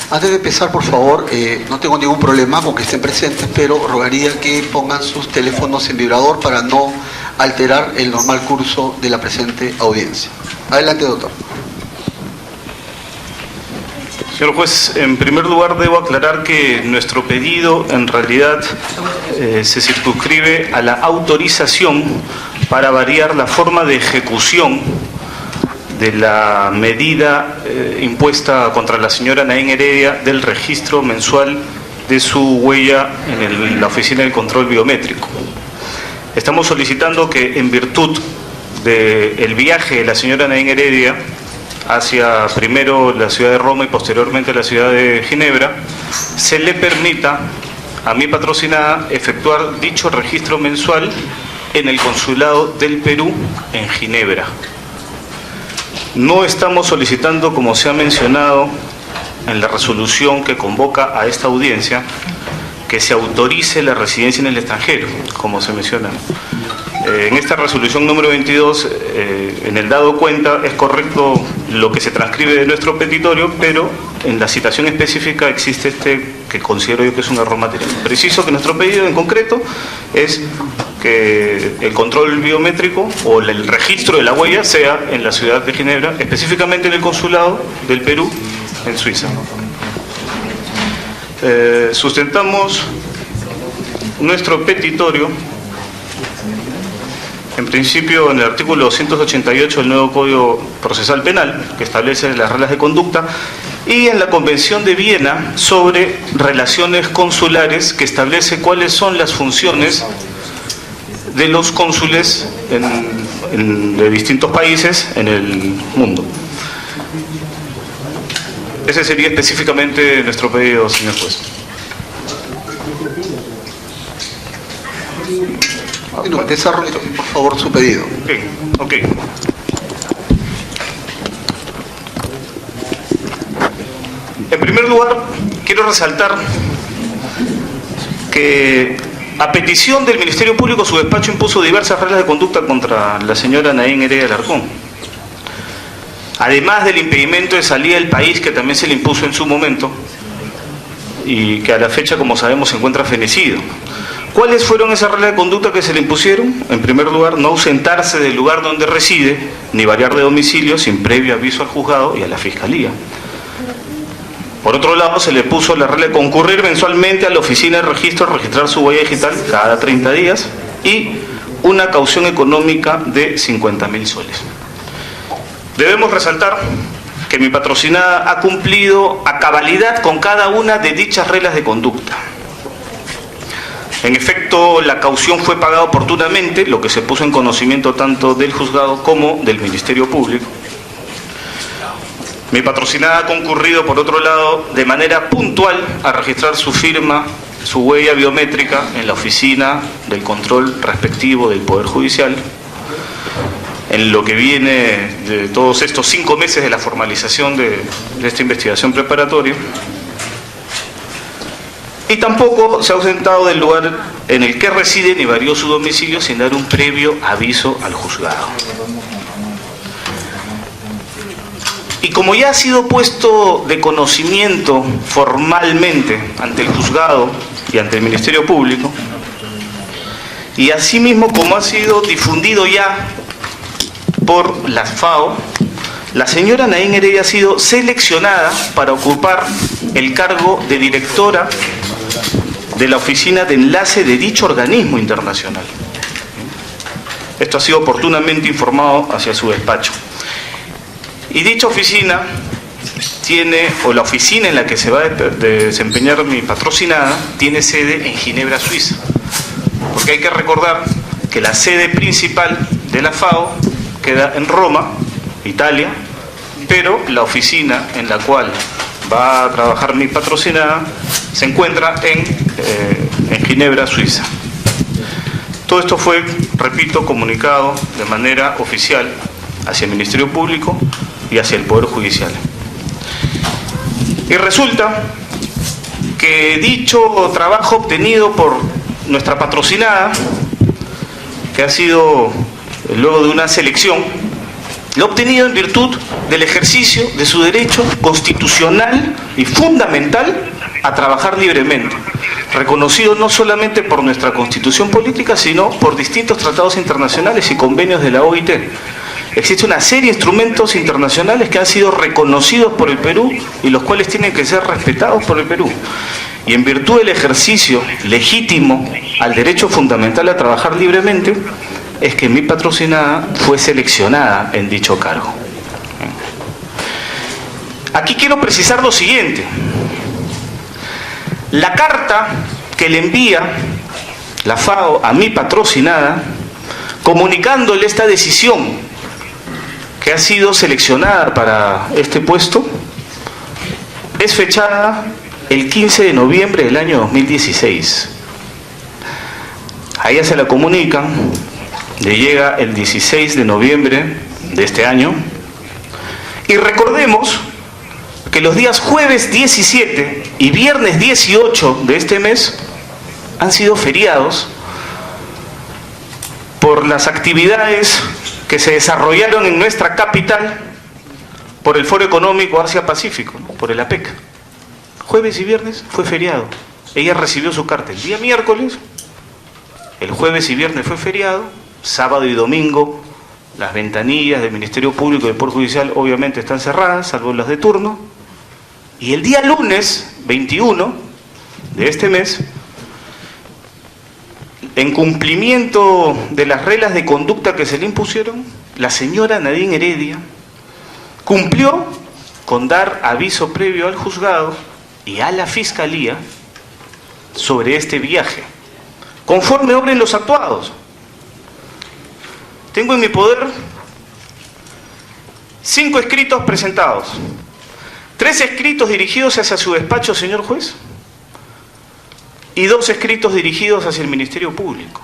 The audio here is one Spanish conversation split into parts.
Antes de empezar, por favor, no tengo ningún problema con que estén presentes, pero rogaría que pongan sus teléfonos en vibrador para no alterar el normal curso de la presente audiencia. Adelante, doctor. Señor juez, en primer lugar debo aclarar que nuestro pedido en realidad se circunscribe a la autorización para variar la forma de ejecución de la medida impuesta contra la señora Naín Heredia del registro mensual de su huella en la Oficina del Control Biométrico. Estamos solicitando que, en virtud del viaje de la señora Naín Heredia hacia primero la ciudad de Roma y posteriormente la ciudad de Ginebra, se le permita a mi patrocinada efectuar dicho registro mensual en el Consulado del Perú en Ginebra. No estamos solicitando, como se ha mencionado en la resolución que convoca a esta audiencia, que se autorice la residencia en el extranjero, como se menciona. En esta resolución número 22, en el dado cuenta, es correcto lo que se transcribe de nuestro petitorio, pero en la citación específica existe que considero yo que es un error material. Preciso que nuestro pedido en concreto es que el control biométrico o el registro de la huella sea en la ciudad de Ginebra, específicamente en el Consulado del Perú en Suiza. Sustentamos nuestro petitorio en principio en el artículo 288 del nuevo Código Procesal Penal, que establece las reglas de conducta, y en la Convención de Viena sobre relaciones consulares, que establece cuáles son las funciones de los cónsules de distintos países en el mundo. Ese sería específicamente nuestro pedido, señor juez. Desarrolle, por favor, su pedido. Ok. En primer lugar, quiero resaltar que, a petición del Ministerio Público, su despacho impuso diversas reglas de conducta contra la señora Naín Heredia Alarcón. Además del impedimento de salida del país, que también se le impuso en su momento, y que a la fecha, como sabemos, se encuentra fenecido. ¿Cuáles fueron esas reglas de conducta que se le impusieron? En primer lugar, no ausentarse del lugar donde reside, ni variar de domicilio sin previo aviso al juzgado y a la Fiscalía. Por otro lado, se le puso la regla de concurrir mensualmente a la oficina de registro, registrar su huella digital cada 30 días y una caución económica de 50.000 soles. Debemos resaltar que mi patrocinada ha cumplido a cabalidad con cada una de dichas reglas de conducta. En efecto, la caución fue pagada oportunamente, lo que se puso en conocimiento tanto del juzgado como del Ministerio Público. Mi patrocinada ha concurrido, por otro lado, de manera puntual a registrar su firma, su huella biométrica en la oficina del control respectivo del Poder Judicial, en lo que viene de todos estos 5 meses de la formalización de esta investigación preparatoria. Y tampoco se ha ausentado del lugar en el que reside ni varió su domicilio sin dar un previo aviso al juzgado. Y como ya ha sido puesto de conocimiento formalmente ante el juzgado y ante el Ministerio Público, y asimismo como ha sido difundido ya por la FAO, la señora Naín Heredia ha sido seleccionada para ocupar el cargo de directora de la oficina de enlace de dicho organismo internacional. Esto ha sido oportunamente informado hacia su despacho. Y dicha oficina tiene, o la oficina en la que se va a desempeñar mi patrocinada, tiene sede en Ginebra, Suiza. Porque hay que recordar que la sede principal de la FAO queda en Roma, Italia, pero la oficina en la cual va a trabajar mi patrocinada se encuentra en Ginebra, Suiza. Todo esto fue, repito, comunicado de manera oficial hacia el Ministerio Público y hacia el Poder Judicial. Y resulta que dicho trabajo obtenido por nuestra patrocinada, que ha sido luego de una selección, Lo ha obtenido en virtud del ejercicio de su derecho constitucional y fundamental a trabajar libremente, reconocido no solamente por nuestra Constitución política, sino por distintos tratados internacionales y convenios de la OIT. Existe una serie de instrumentos internacionales que han sido reconocidos por el Perú y los cuales tienen que ser respetados por el Perú. Y en virtud del ejercicio legítimo al derecho fundamental a trabajar libremente, es que mi patrocinada fue seleccionada en dicho cargo. Aquí quiero precisar lo siguiente. La carta que le envía la FAO a mi patrocinada, comunicándole esta decisión que ha sido seleccionada para este puesto, es fechada el 15 de noviembre del año 2016. A ella se la comunican, le llega el 16 de noviembre de este año, y recordemos que los días jueves 17 y viernes 18 de este mes han sido feriados por las actividades que se desarrollaron en nuestra capital por el Foro Económico Asia-Pacífico, por el APEC. Jueves y viernes fue feriado. Ella recibió su carta el día miércoles, el jueves y viernes fue feriado, sábado y domingo las ventanillas del Ministerio Público y del Poder Judicial obviamente están cerradas, salvo las de turno, y el día lunes 21 de este mes, en cumplimiento de las reglas de conducta que se le impusieron, la señora Nadine Heredia cumplió con dar aviso previo al juzgado y a la Fiscalía sobre este viaje, conforme obren los actuados. Tengo en mi poder 5 escritos presentados, 3 escritos dirigidos hacia su despacho, señor juez, y 2 escritos dirigidos hacia el Ministerio Público.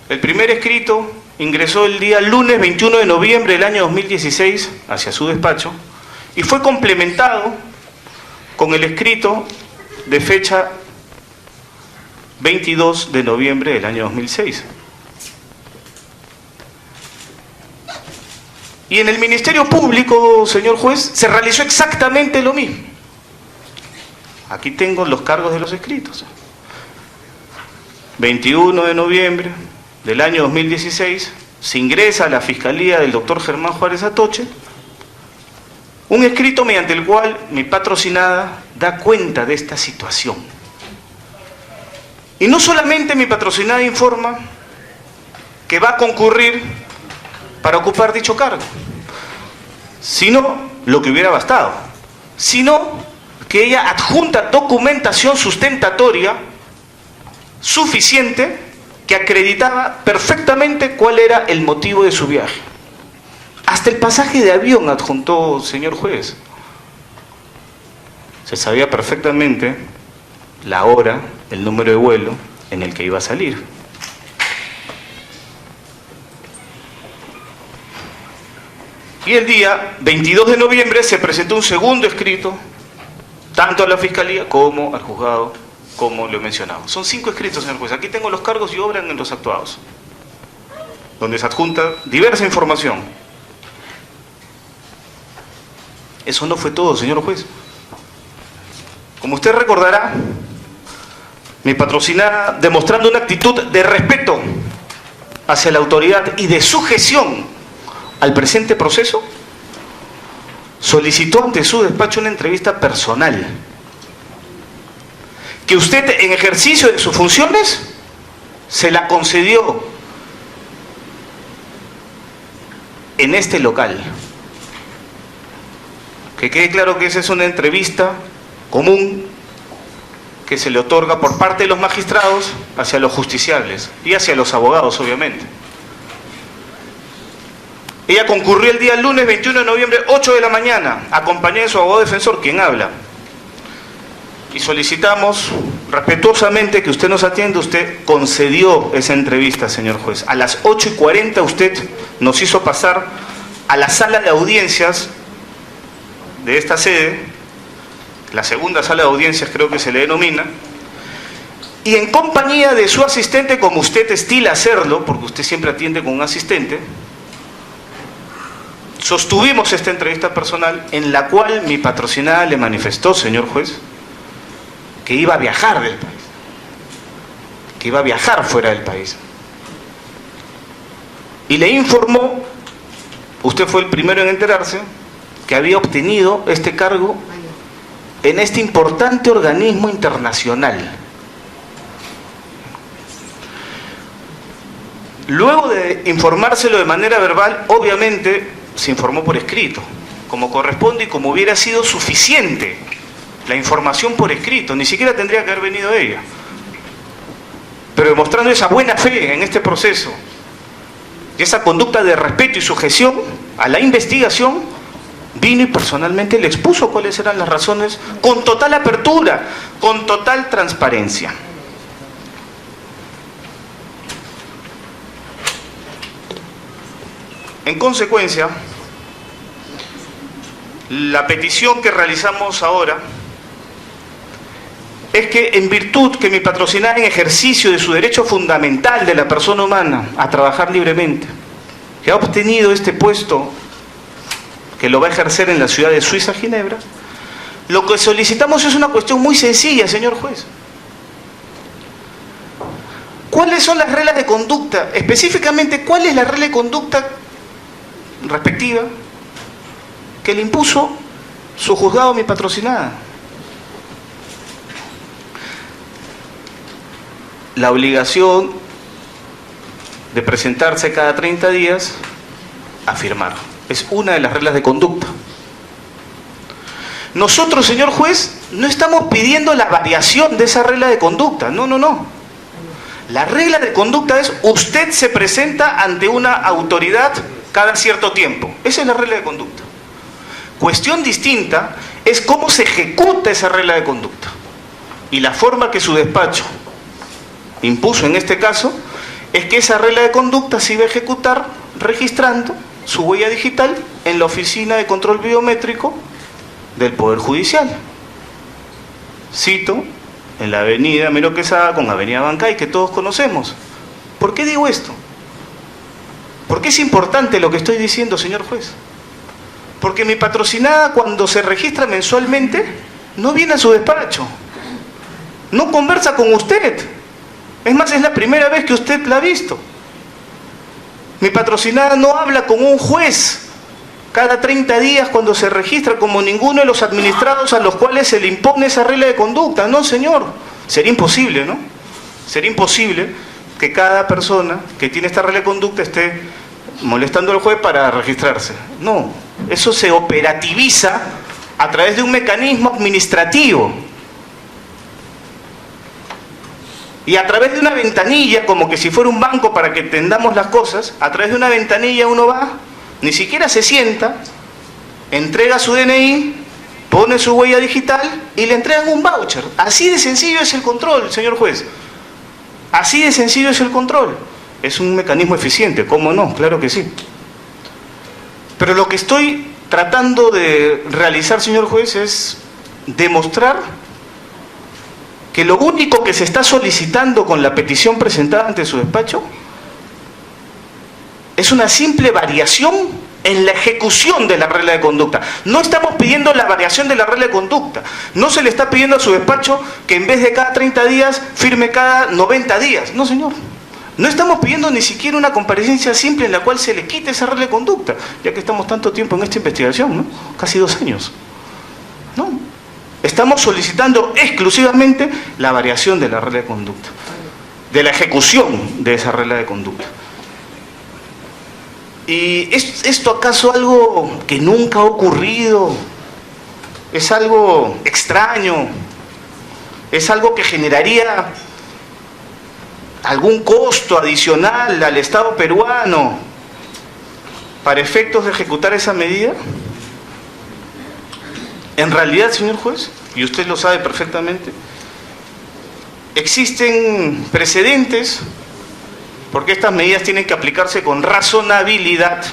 El primer escrito ingresó el día lunes 21 de noviembre del año 2016 hacia su despacho y fue complementado con el escrito de fecha 22 de noviembre del año 2006. Y en el Ministerio Público, señor juez, se realizó exactamente lo mismo. Aquí tengo los cargos de los escritos. 21 de noviembre del año 2016 se ingresa a la Fiscalía del doctor Germán Juárez Atoche un escrito mediante el cual mi patrocinada da cuenta de esta situación. Y no solamente mi patrocinada informa que va a concurrir para ocupar dicho cargo, sino lo que hubiera bastado, sino que ella adjunta documentación sustentatoria suficiente que acreditaba perfectamente cuál era el motivo de su viaje. Hasta el pasaje de avión adjuntó, señor juez. Se sabía perfectamente la hora, el número de vuelo en el que iba a salir. Y el día 22 de noviembre se presentó un segundo escrito, tanto a la Fiscalía como al juzgado, como lo he mencionado. Son 5 escritos, señor juez. Aquí tengo los cargos y obran en los actuados, donde se adjunta diversa información. Eso no fue todo, señor juez. Como usted recordará, mi patrocinada, demostrando una actitud de respeto hacia la autoridad y de sujeción al presente proceso, solicitó ante su despacho una entrevista personal, que usted, en ejercicio de sus funciones, se la concedió en este local. Que quede claro que esa es una entrevista común que se le otorga por parte de los magistrados hacia los justiciables y hacia los abogados, obviamente. Ella concurrió el día lunes 21 de noviembre, 8 de la mañana, acompañada de su abogado defensor, quien habla. Y solicitamos respetuosamente que usted nos atienda. Usted concedió esa entrevista, señor juez. A las 8:40 usted nos hizo pasar a la sala de audiencias de esta sede, la segunda sala de audiencias creo que se le denomina, y en compañía de su asistente, como usted estila hacerlo, porque usted siempre atiende con un asistente, sostuvimos esta entrevista personal en la cual mi patrocinada le manifestó, señor juez, que iba a viajar del país, que iba a viajar fuera del país. Y le informó, usted fue el primero en enterarse, que había obtenido este cargo en este importante organismo internacional. Luego de informárselo de manera verbal, obviamente se informó por escrito, como corresponde y como hubiera sido suficiente la información por escrito, ni siquiera tendría que haber venido ella. Pero demostrando esa buena fe en este proceso, y esa conducta de respeto y sujeción a la investigación, vino y personalmente le expuso cuáles eran las razones, con total apertura, con total transparencia. En consecuencia, la petición que realizamos ahora es que, en virtud que mi patrocinada, en ejercicio de su derecho fundamental de la persona humana a trabajar libremente, que ha obtenido este puesto, que lo va a ejercer en la ciudad de Suiza, Ginebra, lo que solicitamos es una cuestión muy sencilla, señor juez. ¿Cuáles son las reglas de conducta? Específicamente, ¿cuál es la regla de conducta respectiva que le impuso su juzgado a mi patrocinada? La obligación de presentarse cada 30 días a firmar. Es una de las reglas de conducta. Nosotros, señor juez, no estamos pidiendo la variación de esa regla de conducta. No, no, no. La regla de conducta es: usted se presenta ante una autoridad cada cierto tiempo. Esa es la regla de conducta. Cuestión distinta es cómo se ejecuta esa regla de conducta. Y la forma que su despacho impuso en este caso es que esa regla de conducta se iba a ejecutar registrando su huella digital en la Oficina de Control Biométrico del Poder Judicial. Cito, en la avenida Mero Quesada con avenida Bancay, que todos conocemos. ¿Por qué digo esto? ¿Por qué es importante lo que estoy diciendo, señor juez? Porque mi patrocinada, cuando se registra mensualmente, no viene a su despacho, no conversa con usted. Es más, es la primera vez que usted la ha visto. Mi patrocinada no habla con un juez cada 30 días cuando se registra, como ninguno de los administrados a los cuales se le impone esa regla de conducta. No, señor. Sería imposible, ¿no? Sería imposible que cada persona que tiene esta regla de conducta esté molestando al juez para registrarse. No. Eso se operativiza a través de un mecanismo administrativo. Y a través de una ventanilla, como que si fuera un banco para que entendamos las cosas, a través de una ventanilla uno va, ni siquiera se sienta, entrega su DNI, pone su huella digital y le entregan un voucher. Así de sencillo es el control, señor juez. Así de sencillo es el control. Es un mecanismo eficiente, ¿cómo no? Claro que sí. Pero lo que estoy tratando de realizar, señor juez, es demostrar que lo único que se está solicitando con la petición presentada ante su despacho es una simple variación en la ejecución de la regla de conducta. No estamos pidiendo la variación de la regla de conducta. No se le está pidiendo a su despacho que en vez de cada 30 días firme cada 90 días. No, señor. No estamos pidiendo ni siquiera una comparecencia simple en la cual se le quite esa regla de conducta, ya que estamos tanto tiempo en esta investigación, ¿no? Casi 2 años. No. Estamos solicitando exclusivamente la variación de la regla de conducta, de la ejecución de esa regla de conducta. ¿Y es esto acaso algo que nunca ha ocurrido? ¿Es algo extraño? ¿Es algo que generaría algún costo adicional al Estado peruano para efectos de ejecutar esa medida? En realidad, señor juez, y usted lo sabe perfectamente, existen precedentes, porque estas medidas tienen que aplicarse con razonabilidad.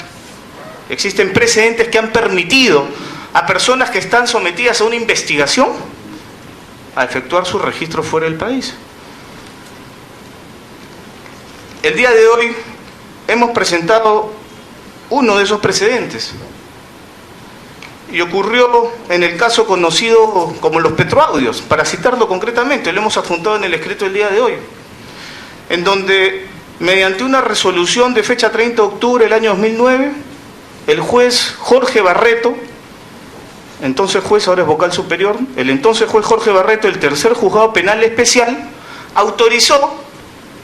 Existen precedentes que han permitido a personas que están sometidas a una investigación a efectuar su registro fuera del país. El día de hoy hemos presentado uno de esos precedentes, y ocurrió en el caso conocido como los petroaudios, para citarlo concretamente, lo hemos adjuntado en el escrito del día de hoy, en donde mediante una resolución de fecha 30 de octubre del año 2009, el juez Jorge Barreto, entonces juez, ahora es vocal superior, el entonces juez Jorge Barreto, el tercer juzgado penal especial, autorizó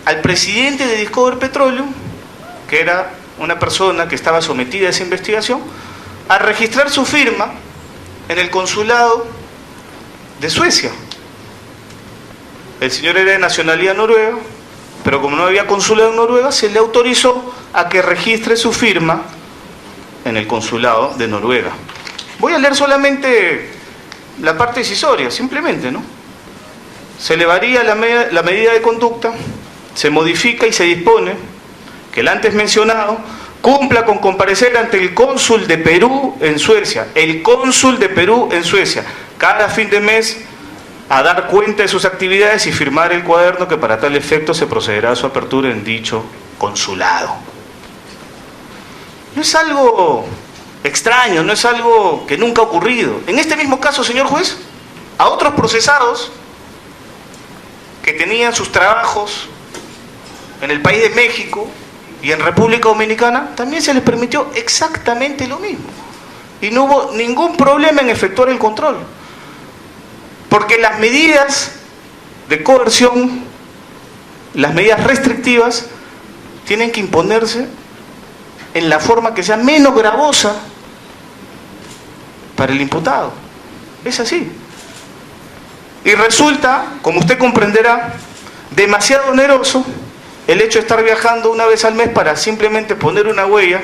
al presidente de Discover Petroleum, que era una persona que estaba sometida a esa investigación, a registrar su firma en el consulado de Suecia. El señor era de nacionalidad noruega, pero como no había consulado en Noruega, se le autorizó a que registre su firma en el consulado de Noruega. Voy a leer solamente la parte decisoria, simplemente, ¿no? Se elevaría la medida de conducta, se modifica y se dispone que el antes mencionado cumpla con comparecer ante el cónsul de Perú en Suecia, el cónsul de Perú en Suecia, cada fin de mes a dar cuenta de sus actividades y firmar el cuaderno que para tal efecto se procederá a su apertura en dicho consulado. No es algo extraño, no es algo que nunca ha ocurrido. En este mismo caso, señor juez, a otros procesados que tenían sus trabajos en el país de México y en República Dominicana, también se les permitió exactamente lo mismo. Y no hubo ningún problema en efectuar el control. Porque las medidas de coerción, las medidas restrictivas, tienen que imponerse en la forma que sea menos gravosa para el imputado. Es así. Y resulta, como usted comprenderá, demasiado oneroso el hecho de estar viajando una vez al mes para simplemente poner una huella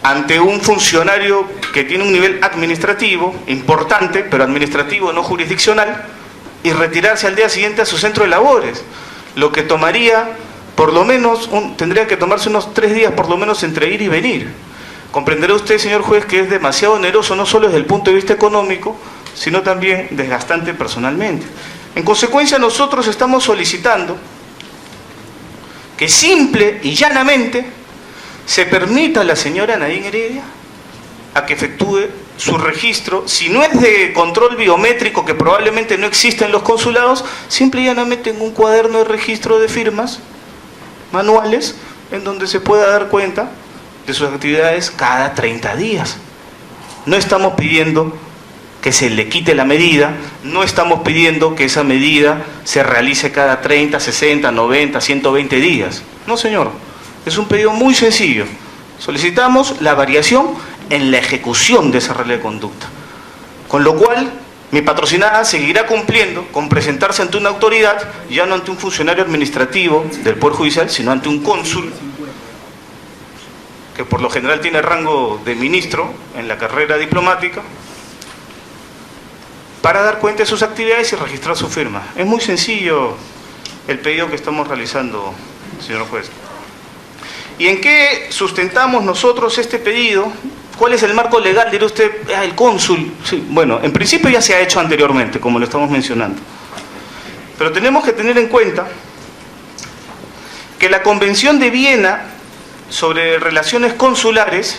ante un funcionario que tiene un nivel administrativo importante, pero administrativo, no jurisdiccional, y retirarse al día siguiente a su centro de labores, lo que tomaría por lo menos, tendría que tomarse unos 3 días por lo menos entre ir y venir. Comprenderá usted, señor juez, que es demasiado oneroso no solo desde el punto de vista económico, sino también desgastante personalmente. En consecuencia, nosotros estamos solicitando que simple y llanamente se permita a la señora Nadine Heredia a que efectúe su registro, si no es de control biométrico, que probablemente no existe en los consulados, simple y llanamente en un cuaderno de registro de firmas manuales, en donde se pueda dar cuenta de sus actividades cada 30 días. No estamos pidiendo que se le quite la medida, no estamos pidiendo que esa medida se realice cada 30, 60, 90, 120 días. No, señor, es un pedido muy sencillo. Solicitamos la variación en la ejecución de esa regla de conducta. Con lo cual, mi patrocinada seguirá cumpliendo con presentarse ante una autoridad, ya no ante un funcionario administrativo del Poder Judicial, sino ante un cónsul, que por lo general tiene rango de ministro en la carrera diplomática, para dar cuenta de sus actividades y registrar su firma. Es muy sencillo el pedido que estamos realizando, señor juez. ¿Y en qué sustentamos nosotros este pedido? ¿Cuál es el marco legal? Dirá usted, el cónsul. Sí, bueno, en principio ya se ha hecho anteriormente, como lo estamos mencionando. Pero tenemos que tener en cuenta que la Convención de Viena sobre Relaciones Consulares,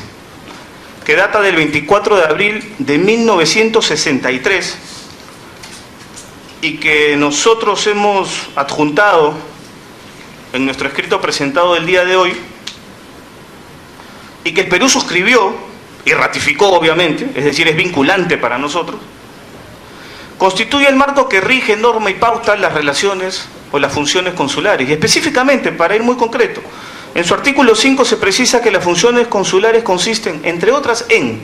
que data del 24 de abril de 1963, y que nosotros hemos adjuntado en nuestro escrito presentado del día de hoy, y que el Perú suscribió y ratificó, obviamente, es decir, es vinculante para nosotros, constituye el marco que rige, norma y pauta las relaciones o las funciones consulares. Y específicamente, para ir muy concreto, en su artículo 5 se precisa que las funciones consulares consisten, entre otras, en,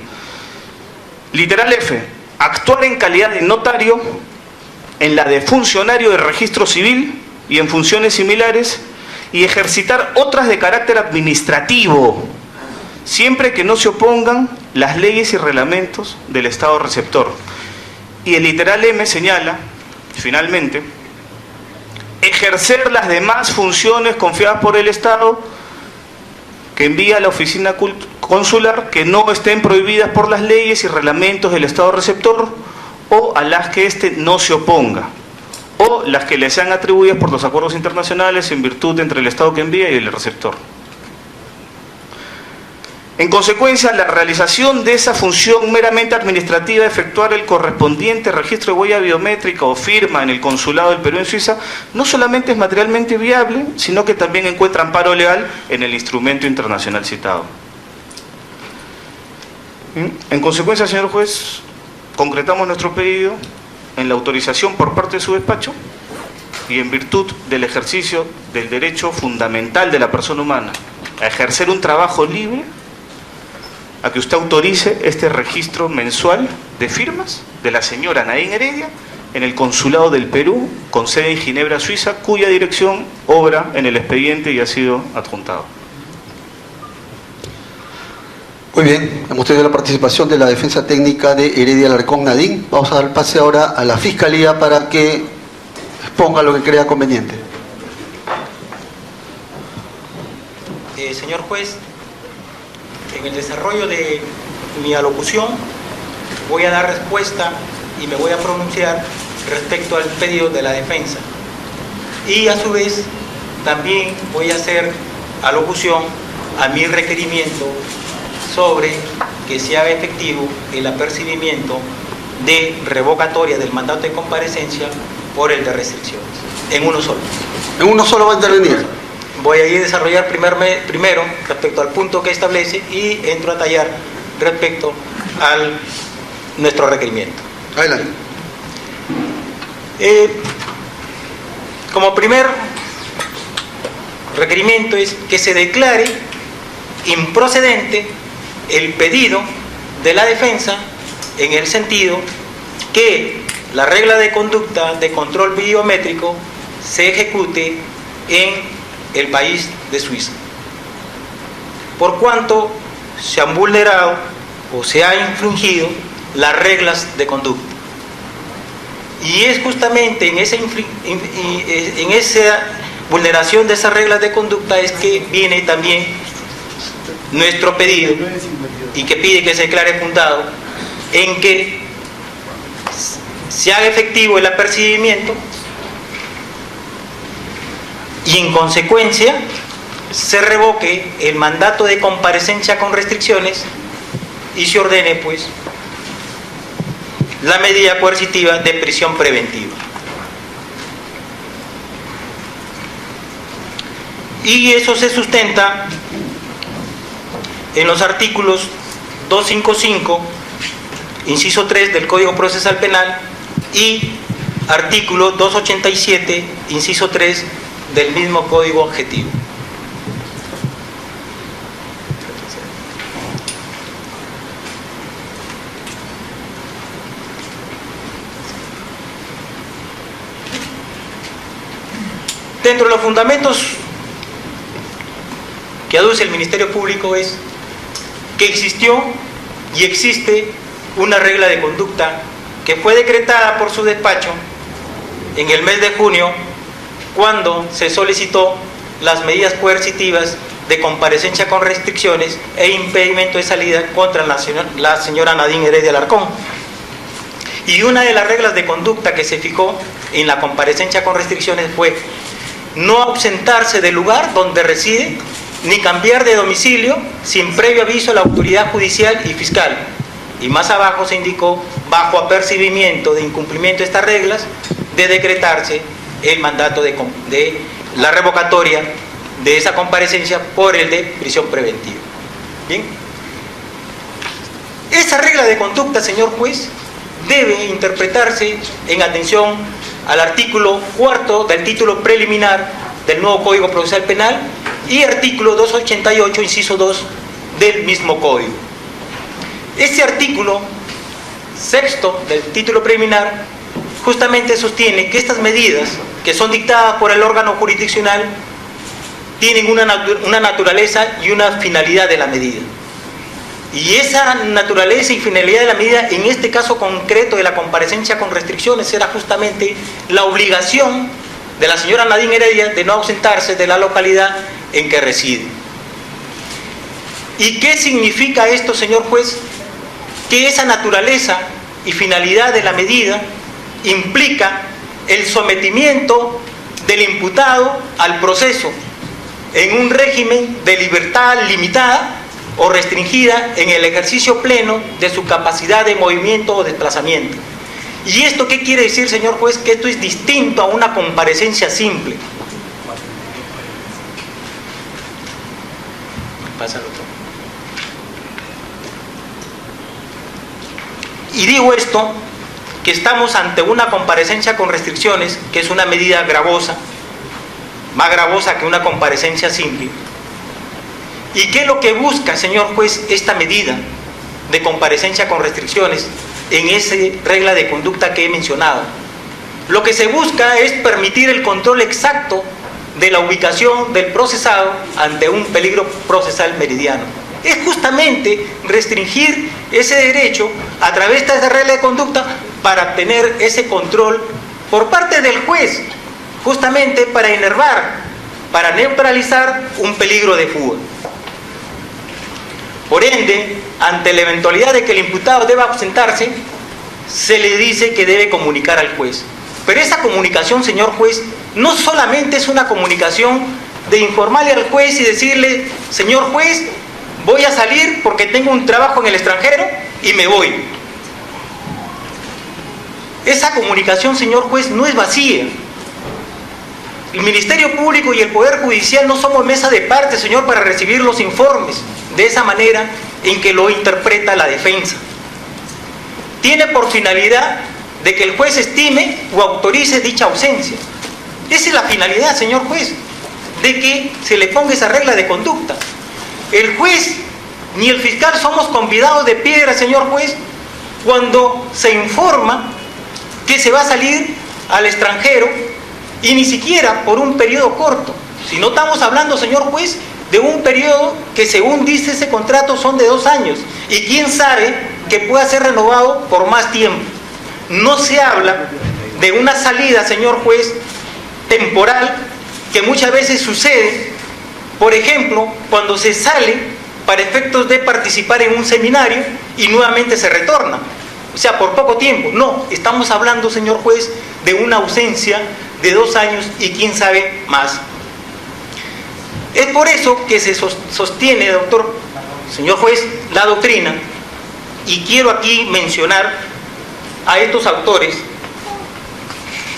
literal F, actuar en calidad de notario, en la de funcionario de registro civil y en funciones similares, y ejercitar otras de carácter administrativo, siempre que no se opongan las leyes y reglamentos del Estado receptor. Y el literal M señala, finalmente, ejercer las demás funciones confiadas por el Estado que envía a la oficina consular, que no estén prohibidas por las leyes y reglamentos del Estado receptor, o a las que éste no se oponga, o las que le sean atribuidas por los acuerdos internacionales en virtud entre el Estado que envía y el receptor. En consecuencia, la realización de esa función meramente administrativa de efectuar el correspondiente registro de huella biométrica o firma en el Consulado del Perú en Suiza no solamente es materialmente viable, sino que también encuentra amparo legal en el instrumento internacional citado. En consecuencia, señor juez, concretamos nuestro pedido en la autorización por parte de su despacho y en virtud del ejercicio del derecho fundamental de la persona humana a ejercer un trabajo libre, a que usted autorice este registro mensual de firmas de la señora Nadine Heredia en el Consulado del Perú, con sede en Ginebra, Suiza, cuya dirección obra en el expediente y ha sido adjuntado. Muy bien, hemos tenido la participación de la defensa técnica de Heredia Alarcón Nadine. Vamos a dar pase ahora a la Fiscalía para que exponga lo que crea conveniente. Señor juez, en el desarrollo de mi alocución voy a dar respuesta y me voy a pronunciar respecto al pedido de la defensa. Y a su vez también voy a hacer alocución a mi requerimiento sobre que se haga efectivo el apercibimiento de revocatoria del mandato de comparecencia por el de restricciones, en uno solo. En uno solo va a intervenir. Voy a ir a desarrollar primero respecto al punto que establece y entro a tallar respecto a nuestro requerimiento. Adelante. Como primer requerimiento es que se declare improcedente el pedido de la defensa en el sentido que la regla de conducta de control biométrico se ejecute en el país de Suiza, por cuanto se han vulnerado o se ha infringido las reglas de conducta. Y es justamente en esa vulneración de esas reglas de conducta es que viene también nuestro pedido y que pide que se declare fundado en que se haga efectivo el apercibimiento y en consecuencia se revoque el mandato de comparecencia con restricciones y se ordene pues la medida coercitiva de prisión preventiva. Y eso se sustenta en los artículos 255, inciso 3 del Código Procesal Penal y artículo 287, inciso 3 del mismo Código Objetivo. Dentro de los fundamentos que aduce el Ministerio Público es que existió y existe una regla de conducta que fue decretada por su despacho en el mes de junio cuando se solicitó las medidas coercitivas de comparecencia con restricciones e impedimento de salida contra la señora Nadine Heredia Alarcón. Y una de las reglas de conducta que se fijó en la comparecencia con restricciones fue no ausentarse del lugar donde reside ni cambiar de domicilio sin previo aviso a la autoridad judicial y fiscal. Y más abajo se indicó, bajo apercibimiento de incumplimiento de estas reglas, de decretarse el mandato de la revocatoria de esa comparecencia por el de prisión preventiva. Bien. Esa regla de conducta, señor juez, debe interpretarse en atención al artículo 4 del título preliminar del nuevo Código Procesal Penal y artículo 288, inciso 2 del mismo Código. Este artículo sexto del título preliminar justamente sostiene que estas medidas que son dictadas por el órgano jurisdiccional tienen una naturaleza y una finalidad de la medida. Y esa naturaleza y finalidad de la medida, en este caso concreto de la comparecencia con restricciones, era justamente la obligación de la señora Nadine Heredia de no ausentarse de la localidad en que reside. ¿Y qué significa esto, señor juez? Que esa naturaleza y finalidad de la medida implica el sometimiento del imputado al proceso en un régimen de libertad limitada o restringida en el ejercicio pleno de su capacidad de movimiento o desplazamiento. ¿Y esto qué quiere decir, señor juez? Que esto es distinto a una comparecencia simple. Pásalo tú. Y digo esto, que estamos ante una comparecencia con restricciones, que es una medida gravosa, más gravosa que una comparecencia simple. ¿Y qué es lo que busca, señor juez, esta medida de comparecencia con restricciones en esa regla de conducta que he mencionado? Lo que se busca es permitir el control exacto de la ubicación del procesado ante un peligro procesal meridiano. Es justamente restringir ese derecho a través de esta regla de conducta para tener ese control por parte del juez, justamente para enervar, para neutralizar un peligro de fuga. Por ende, ante la eventualidad de que el imputado deba ausentarse, se le dice que debe comunicar al juez. Pero esa comunicación, señor juez, no solamente es una comunicación de informarle al juez y decirle: señor juez, voy a salir porque tengo un trabajo en el extranjero y me voy. Esa comunicación, señor juez, no es vacía. El Ministerio Público y el Poder Judicial no somos mesa de parte, señor, para recibir los informes de esa manera en que lo interpreta la defensa. Tiene por finalidad de que el juez estime o autorice dicha ausencia. Esa es la finalidad, señor juez, de que se le ponga esa regla de conducta. El juez ni el fiscal somos convidados de piedra, señor juez, cuando se informa que se va a salir al extranjero, y ni siquiera por un periodo corto, sino estamos hablando, señor juez, de un periodo que, según dice ese contrato, son de 2 años, y quién sabe que pueda ser renovado por más tiempo. No se habla de una salida, señor juez, temporal, que muchas veces sucede, por ejemplo, cuando se sale para efectos de participar en un seminario y nuevamente se retorna, o sea, por poco tiempo. No, estamos hablando, señor juez, de una ausencia de 2 años y quién sabe más. Es por eso que se sostiene, doctor, señor juez, la doctrina, y quiero aquí mencionar a estos autores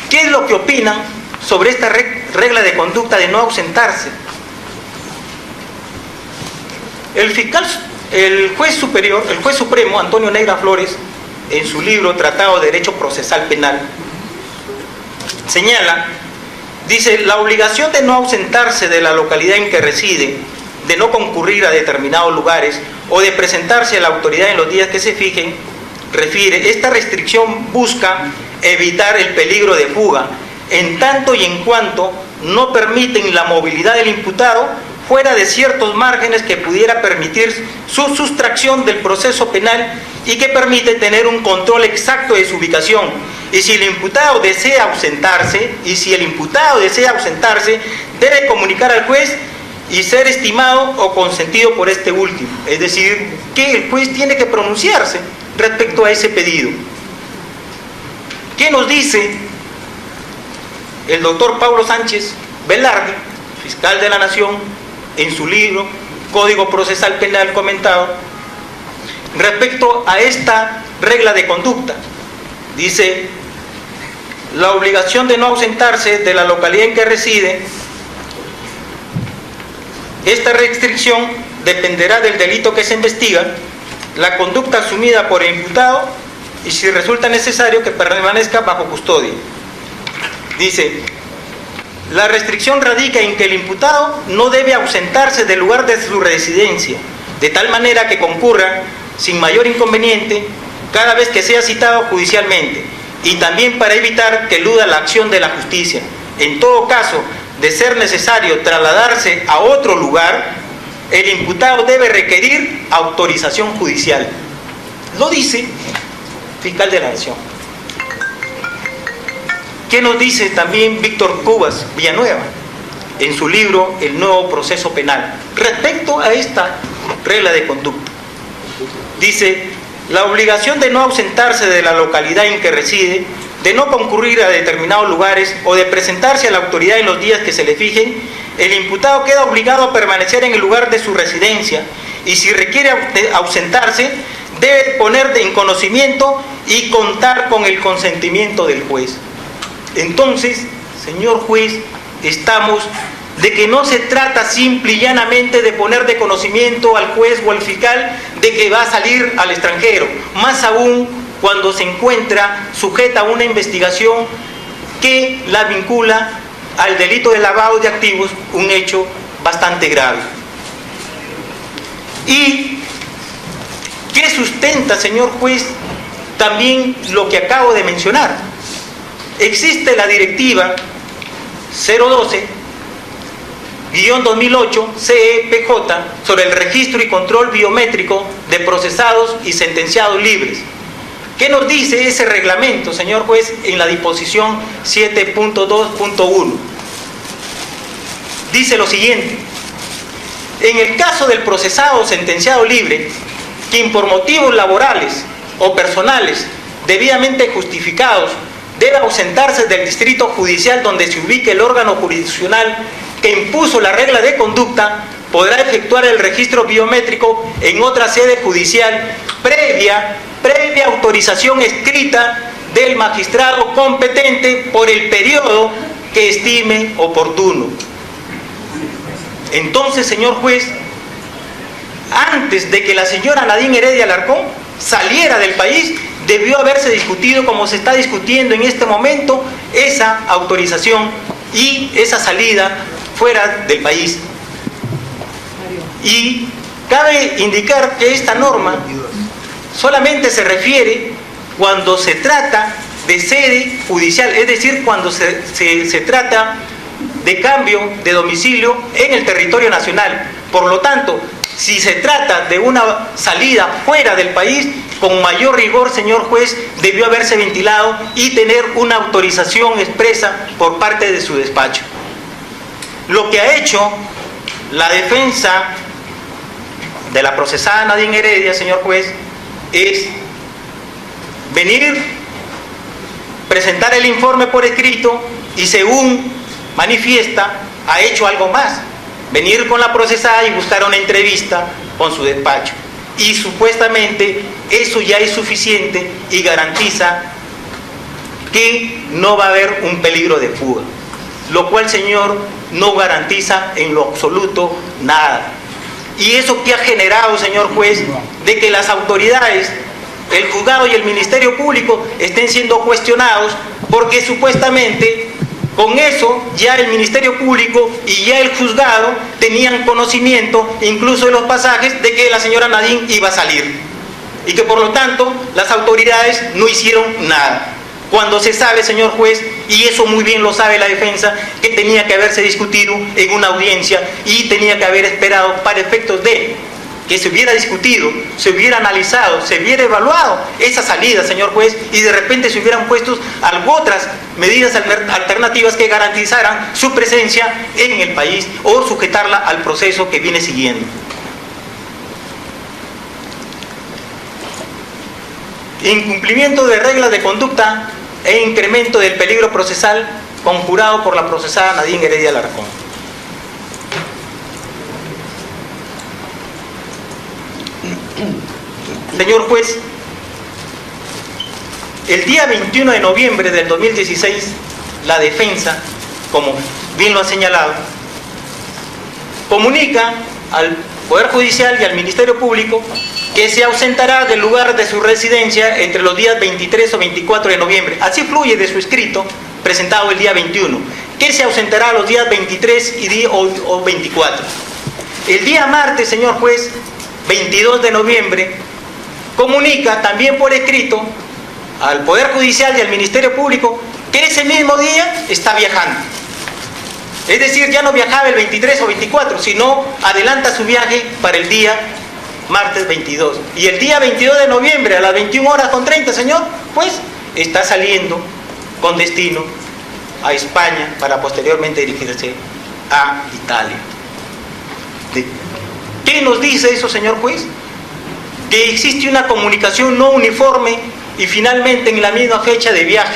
qué es lo que opinan sobre esta regla de conducta de no ausentarse. El juez supremo, Antonio Negra Flores, en su libro Tratado de Derecho Procesal Penal, señala, dice: la obligación de no ausentarse de la localidad en que reside, de no concurrir a determinados lugares o de presentarse a la autoridad en los días que se fijen, refiere, esta restricción busca evitar el peligro de fuga, en tanto y en cuanto no permiten la movilidad del imputado fuera de ciertos márgenes que pudiera permitir su sustracción del proceso penal y que permite tener un control exacto de su ubicación. Y si el imputado desea ausentarse, debe comunicar al juez y ser estimado o consentido por este último. Es decir, que el juez tiene que pronunciarse respecto a ese pedido. ¿Qué nos dice el doctor Pablo Sánchez Velarde, fiscal de la Nación, en su libro Código Procesal Penal comentado, respecto a esta regla de conducta? Dice: la obligación de no ausentarse de la localidad en que reside, esta restricción dependerá del delito que se investiga, la conducta asumida por el imputado y si resulta necesario que permanezca bajo custodia. Dice: la restricción radica en que el imputado no debe ausentarse del lugar de su residencia, de tal manera que concurra sin mayor inconveniente cada vez que sea citado judicialmente, y también para evitar que eluda la acción de la justicia. En todo caso, de ser necesario trasladarse a otro lugar, el imputado debe requerir autorización judicial. Lo dice fiscal de la Nación. ¿Qué nos dice también Víctor Cubas Villanueva en su libro El Nuevo Proceso Penal respecto a esta regla de conducta? Dice: la obligación de no ausentarse de la localidad en que reside, de no concurrir a determinados lugares o de presentarse a la autoridad en los días que se le fijen, el imputado queda obligado a permanecer en el lugar de su residencia y si requiere ausentarse, debe poner en conocimiento y contar con el consentimiento del juez. Entonces, señor juez, estamos de que no se trata simple y llanamente de poner de conocimiento al juez o al fiscal de que va a salir al extranjero, más aún cuando se encuentra sujeta a una investigación que la vincula al delito de lavado de activos, un hecho bastante grave. ¿Y qué sustenta, señor juez, también lo que acabo de mencionar? Existe la directiva 012-2008 CEPJ sobre el registro y control biométrico de procesados y sentenciados libres. ¿Qué nos dice ese reglamento, señor juez, en la disposición 7.2.1? Dice lo siguiente: en el caso del procesado o sentenciado libre, quien por motivos laborales o personales debidamente justificados debe ausentarse del distrito judicial donde se ubique el órgano jurisdiccional que impuso la regla de conducta, podrá efectuar el registro biométrico en otra sede judicial previa autorización escrita del magistrado competente por el periodo que estime oportuno. Entonces, señor juez, antes de que la señora Nadine Heredia Alarcón saliera del país, debió haberse discutido, como se está discutiendo en este momento, esa autorización y esa salida fuera del país. Y cabe indicar que esta norma solamente se refiere cuando se trata de sede judicial, es decir, cuando se trata de cambio de domicilio en el territorio nacional. Por lo tanto, si se trata de una salida fuera del país, con mayor rigor, señor juez, debió haberse ventilado y tener una autorización expresa por parte de su despacho. Lo que ha hecho la defensa de la procesada Nadine Heredia, señor juez, es venir, presentar el informe por escrito y, según manifiesta, ha hecho algo más: venir con la procesada y buscar una entrevista con su despacho. Y supuestamente eso ya es suficiente y garantiza que no va a haber un peligro de fuga, lo cual, señor, no garantiza en lo absoluto nada. Y eso que ha generado, señor juez, de que las autoridades, el juzgado y el Ministerio Público estén siendo cuestionados, porque supuestamente con eso ya el Ministerio Público y ya el juzgado tenían conocimiento, incluso de los pasajes, de que la señora Nadine iba a salir, y que por lo tanto las autoridades no hicieron nada. Cuando se sabe, señor juez, y eso muy bien lo sabe la defensa, que tenía que haberse discutido en una audiencia y tenía que haber esperado para efectos de que se hubiera discutido, se hubiera analizado, se hubiera evaluado esa salida, señor juez, y de repente se hubieran puesto otras medidas alternativas que garantizaran su presencia en el país o sujetarla al proceso que viene siguiendo. Incumplimiento de reglas de conducta e incremento del peligro procesal conjurado por la procesada Nadine Heredia Alarcón. Señor juez, el día 21 de noviembre del 2016, la defensa, como bien lo ha señalado, comunica al Poder Judicial y al Ministerio Público que se ausentará del lugar de su residencia entre los días 23 o 24 de noviembre. Así fluye de su escrito presentado el día 21, que se ausentará los días 23 o 24. El día martes, señor juez, 22 de noviembre, comunica también por escrito al Poder Judicial y al Ministerio Público que ese mismo día está viajando. Es decir, ya no viajaba el 23 o 24, sino adelanta su viaje para el día martes 22. Y el día 22 de noviembre a las 21:30, señor, pues está saliendo con destino a España para posteriormente dirigirse a Italia. ¿Qué nos dice eso, señor juez? Que existe una comunicación no uniforme y finalmente en la misma fecha de viaje.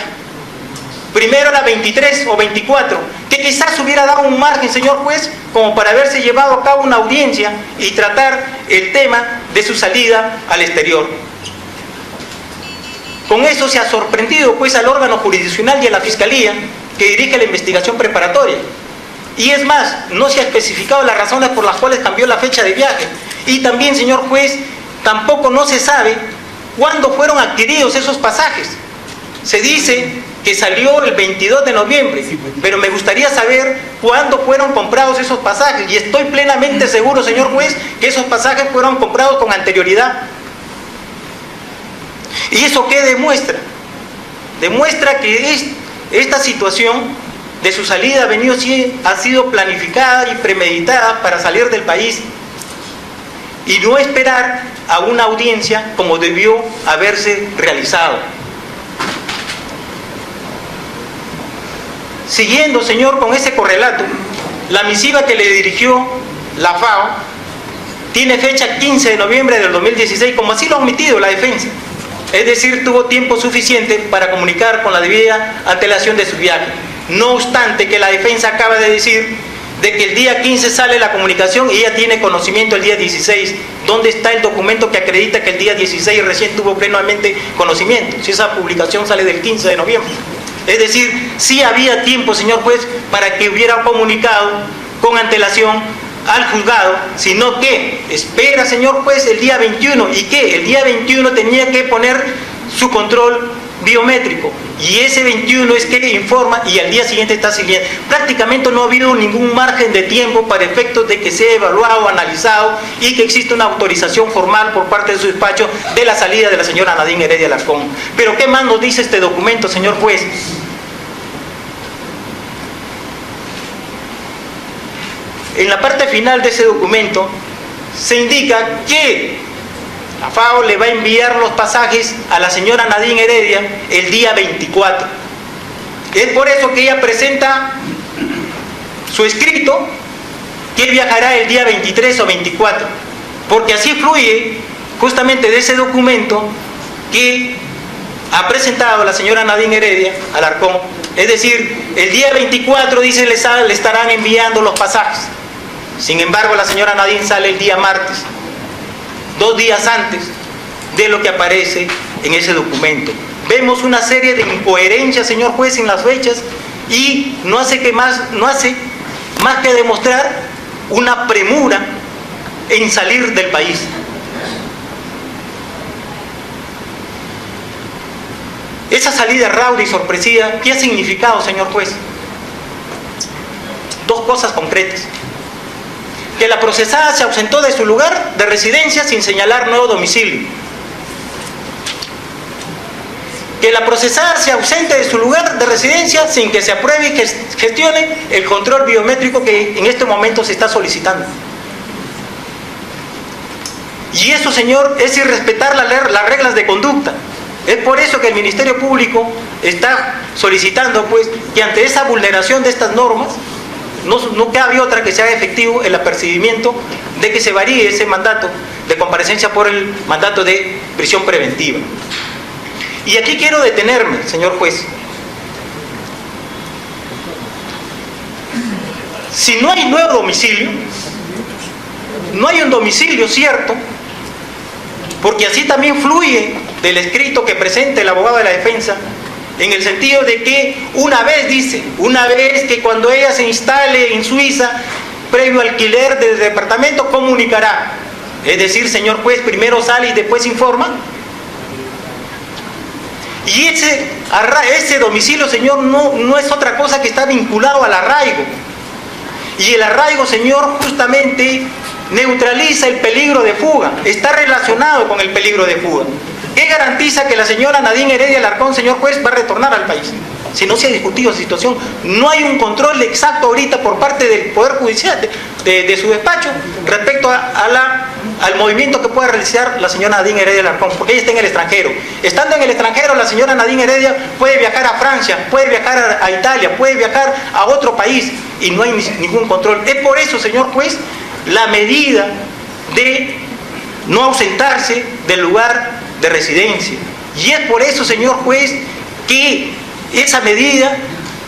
primero a las 23 o 24, que quizás hubiera dado un margen, señor juez, como para haberse llevado a cabo una audiencia y tratar el tema de su salida al exterior. Con eso se ha sorprendido pues al órgano jurisdiccional y a la Fiscalía que dirige la investigación preparatoria. Y es más, no se ha especificado las razones por las cuales cambió la fecha de viaje. Y también, señor juez, tampoco no se sabe cuándo fueron adquiridos esos pasajes. Se dice que salió el 22 de noviembre, pero me gustaría saber cuándo fueron comprados esos pasajes. Y estoy plenamente seguro, señor juez, que esos pasajes fueron comprados con anterioridad. ¿Y eso qué demuestra? Demuestra que esta situación de su salida ha sido planificada y premeditada para salir del país y no esperar a una audiencia como debió haberse realizado. Siguiendo, señor, con ese correlato, la misiva que le dirigió la FAO tiene fecha 15 de noviembre del 2016, como así lo ha omitido la defensa. Es decir, tuvo tiempo suficiente para comunicar con la debida antelación de su viaje. No obstante que la defensa acaba de decir de que el día 15 sale la comunicación y ella tiene conocimiento el día 16. ¿Dónde está el documento que acredita que el día 16 recién tuvo plenamente conocimiento? Si esa publicación sale del 15 de noviembre. Es decir, sí había tiempo, señor juez, para que hubiera comunicado con antelación al juzgado, sino que espera, señor juez, el día 21. ¿Y qué? El día 21 tenía que poner su control biométrico. Y ese 21 es que informa y al día siguiente está siguiendo. Prácticamente no ha habido ningún margen de tiempo para efectos de que sea evaluado, analizado y que exista una autorización formal por parte de su despacho de la salida de la señora Nadine Heredia Alarcón. Pero ¿qué más nos dice este documento, señor juez? En la parte final de ese documento se indica que la FAO le va a enviar los pasajes a la señora Nadine Heredia el día 24. Es por eso que ella presenta su escrito que viajará el día 23 o 24, porque así fluye justamente de ese documento que ha presentado la señora Nadine Heredia Alarcón. Es decir, el día 24 dice le estarán enviando los pasajes. Sin embargo, la señora Nadine sale el día martes, 2 días antes de lo que aparece en ese documento. Vemos una serie de incoherencias, señor juez, en las fechas y no hace más que demostrar una premura en salir del país. Esa salida rauda y sorpresiva, ¿qué ha significado, señor juez? 2 cosas concretas. Que la procesada se ausentó de su lugar de residencia sin señalar nuevo domicilio. Que la procesada se ausente de su lugar de residencia sin que se apruebe y gestione el control biométrico que en este momento se está solicitando. Y eso, señor, es irrespetar las reglas de conducta. Es por eso que el Ministerio Público está solicitando pues que ante esa vulneración de estas normas no cabe otra que se haga efectivo el apercibimiento de que se varíe ese mandato de comparecencia por el mandato de prisión preventiva. Y aquí quiero detenerme, señor juez. Si no hay nuevo domicilio, no hay un domicilio cierto, porque así también fluye del escrito que presenta el abogado de la defensa, en el sentido de que una vez que cuando ella se instale en Suiza, previo alquiler del departamento, comunicará. Es decir, señor juez, primero sale y después informa. Y ese domicilio, señor, no es otra cosa que está vinculado al arraigo. Y el arraigo, señor, justamente neutraliza el peligro de fuga, está relacionado con el peligro de fuga. ¿Qué garantiza que la señora Nadine Heredia Alarcón, señor juez, va a retornar al país? Si no se ha discutido esa situación, no hay un control exacto ahorita por parte del Poder Judicial, de su despacho, respecto al movimiento que pueda realizar la señora Nadine Heredia Alarcón, porque ella está en el extranjero. Estando en el extranjero, la señora Nadine Heredia puede viajar a Francia, puede viajar a Italia, puede viajar a otro país, y no hay ningún control. Es por eso, señor juez, la medida de no ausentarse del lugar de residencia. Y es por eso, señor juez, que esa medida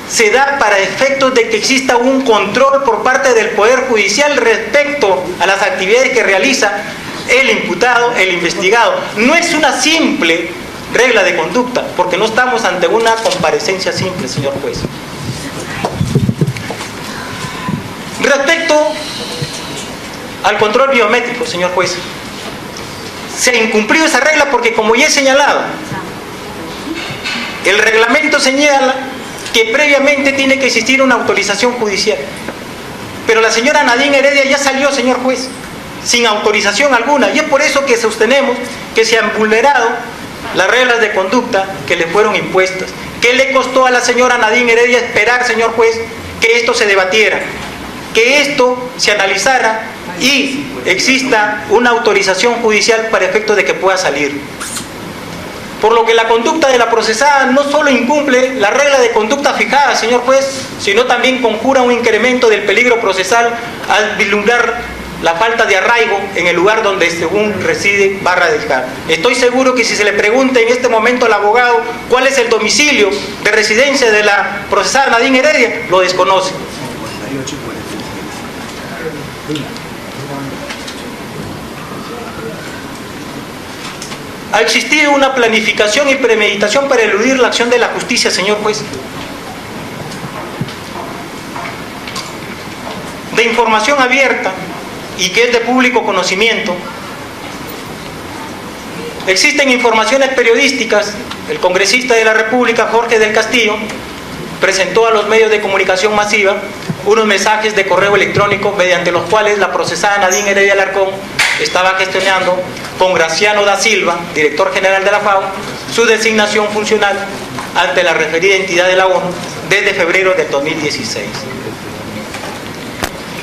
se da para efectos de que exista un control por parte del Poder Judicial respecto a las actividades que realiza el imputado, el investigado. No es una simple regla de conducta, porque no estamos ante una comparecencia simple, señor juez. Respecto al control biométrico, señor juez, se ha incumplido esa regla porque, como ya he señalado, el reglamento señala que previamente tiene que existir una autorización judicial. Pero la señora Nadine Heredia ya salió, señor juez, sin autorización alguna, y es por eso que sostenemos que se han vulnerado las reglas de conducta que le fueron impuestas. ¿Qué le costó a la señora Nadine Heredia esperar, señor juez, que esto se debatiera, que esto se analizara y exista una autorización judicial para efecto de que pueda salir? Por lo que la conducta de la procesada no solo incumple la regla de conducta fijada, señor juez, sino también conjura un incremento del peligro procesal al vislumbrar la falta de arraigo en el lugar donde según reside va a radicar. Estoy seguro que si se le pregunta en este momento al abogado cuál es el domicilio de residencia de la procesada Nadine Heredia, lo desconoce. Ha existido una planificación y premeditación para eludir la acción de la justicia, señor juez. De información abierta y que es de público conocimiento, existen informaciones periodísticas. El congresista de la República, Jorge del Castillo, presentó a los medios de comunicación masiva unos mensajes de correo electrónico mediante los cuales la procesada Nadine Heredia Alarcón estaba gestionando con Graciano da Silva, director general de la FAO, su designación funcional ante la referida entidad de la ONU desde febrero del 2016.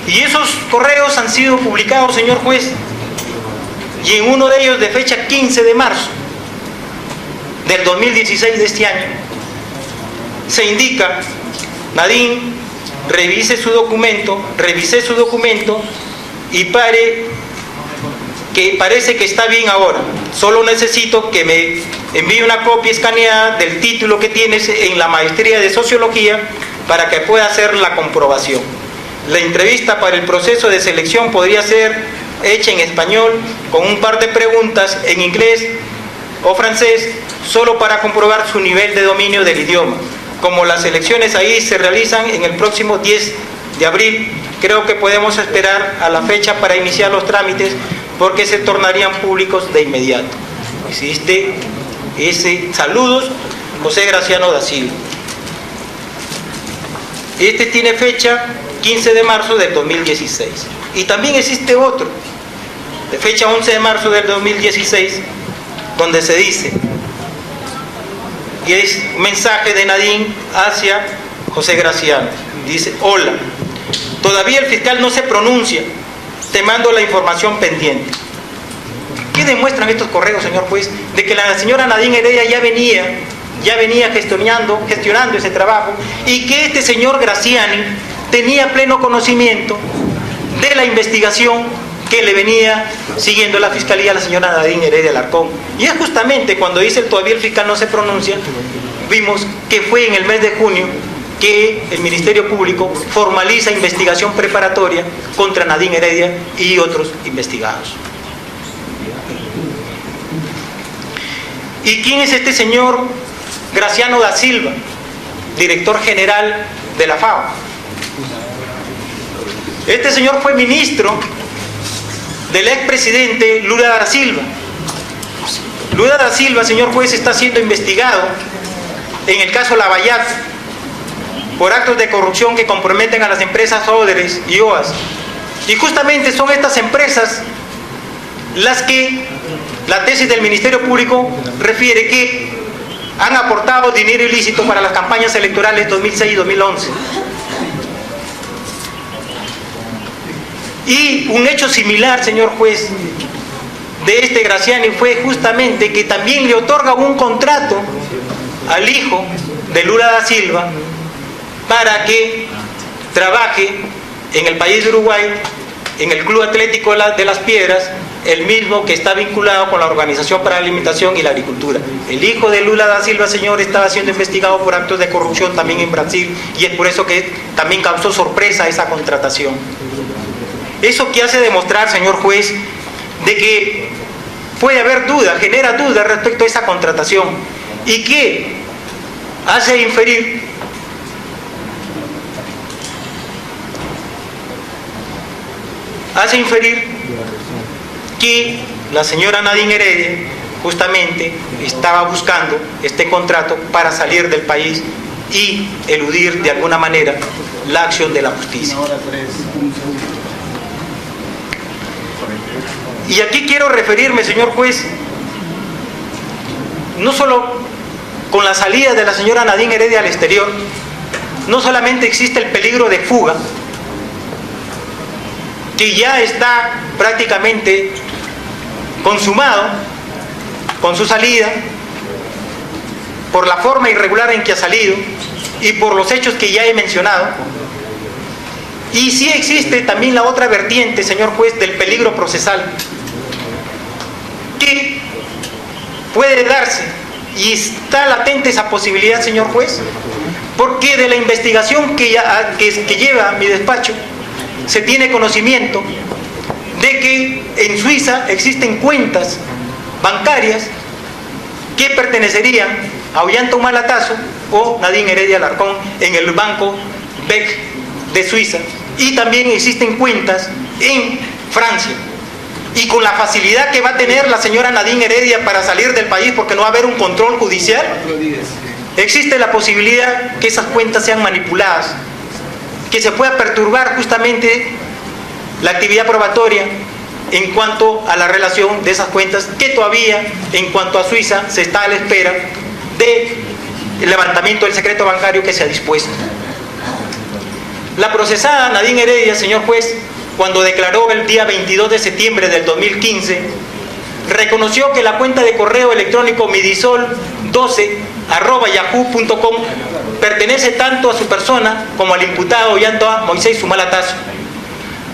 Y esos correos han sido publicados, señor juez, y en uno de ellos de fecha 15 de marzo del 2016 de este año, se indica: Nadine, revisé su documento y parece que está bien ahora. Solo necesito que me envíe una copia escaneada del título que tienes en la maestría de Sociología para que pueda hacer la comprobación. La entrevista para el proceso de selección podría ser hecha en español con un par de preguntas en inglés o francés, solo para comprobar su nivel de dominio del idioma. Como las elecciones ahí se realizan en el próximo 10 de abril, creo que podemos esperar a la fecha para iniciar los trámites, porque se tornarían públicos de inmediato. Existe ese. Saludos, José Graciano da Silva. Este tiene fecha 15 de marzo del 2016. Y también existe otro, de fecha 11 de marzo del 2016, donde se dice, y es un mensaje de Nadine hacia José Graciano. Dice: hola, todavía el fiscal no se pronuncia, te mando la información pendiente. ¿Qué demuestran estos correos, señor juez? De que la señora Nadine Heredia ya venía gestionando ese trabajo, y que este señor Graciani tenía pleno conocimiento de la investigación que le venía siguiendo la fiscalía a la señora Nadine Heredia Alarcón. Y es justamente cuando dice todavía el fiscal no se pronuncia, vimos que fue en el mes de junio que el Ministerio Público formaliza investigación preparatoria contra Nadine Heredia y otros investigados. ¿Y quién es este señor Graciano da Silva, director general de la FAO? Este señor fue ministro del expresidente Lula da Silva. Lula da Silva, señor juez, está siendo investigado en el caso Lavallaz por actos de corrupción que comprometen a las empresas Odebrecht y OAS. Y justamente son estas empresas las que la tesis del Ministerio Público refiere que han aportado dinero ilícito para las campañas electorales 2006 y 2011. Y un hecho similar, señor juez, de este Graciani fue justamente que también le otorga un contrato al hijo de Lula da Silva para que trabaje en el país de Uruguay, en el Club Atlético de Las Piedras, el mismo que está vinculado con la Organización para la Alimentación y la Agricultura. El hijo de Lula da Silva, señor, estaba siendo investigado por actos de corrupción también en Brasil, y es por eso que también causó sorpresa esa contratación. Eso que hace demostrar, señor juez, de que puede haber duda, genera duda respecto a esa contratación, y que hace inferir que la señora Nadine Heredia justamente estaba buscando este contrato para salir del país y eludir de alguna manera la acción de la justicia. Y aquí quiero referirme, señor juez, no solo con la salida de la señora Nadine Heredia al exterior, no solamente existe el peligro de fuga, que ya está prácticamente consumado con su salida, por la forma irregular en que ha salido y por los hechos que ya he mencionado. Y sí existe también la otra vertiente, señor juez, del peligro procesal, que puede darse, y está latente esa posibilidad, señor juez, porque de la investigación que lleva mi despacho, se tiene conocimiento de que en Suiza existen cuentas bancarias que pertenecerían a Ollanta Humala Tasso o Nadine Heredia Alarcón en el banco BEC de Suiza, y también existen cuentas en Francia. Y con la facilidad que va a tener la señora Nadine Heredia para salir del país, porque no va a haber un control judicial, existe la posibilidad que esas cuentas sean manipuladas, que se pueda perturbar justamente la actividad probatoria en cuanto a la relación de esas cuentas, que todavía en cuanto a Suiza se está a la espera del levantamiento del secreto bancario que se ha dispuesto. La procesada Nadine Heredia, señor juez, cuando declaró el día 22 de septiembre del 2015, reconoció que la cuenta de correo electrónico midisol12@yahoo.com pertenece tanto a su persona como al imputado Ollanta Moisés Humala Tasso.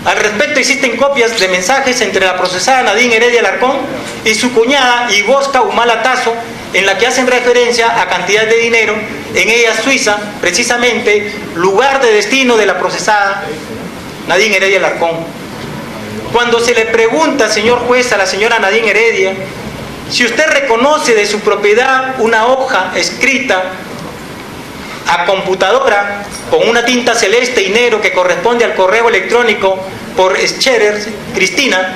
Al respecto existen copias de mensajes entre la procesada Nadine Heredia Alarcón y su cuñada Ibosca Humala Tasso, en la que hacen referencia a cantidad de dinero, en ella Suiza, precisamente lugar de destino de la procesada Nadine Heredia Alarcón. Cuando se le pregunta, señor juez, a la señora Nadine Heredia si usted reconoce de su propiedad una hoja escrita a computadora con una tinta celeste y negro que corresponde al correo electrónico por Scherer, Cristina,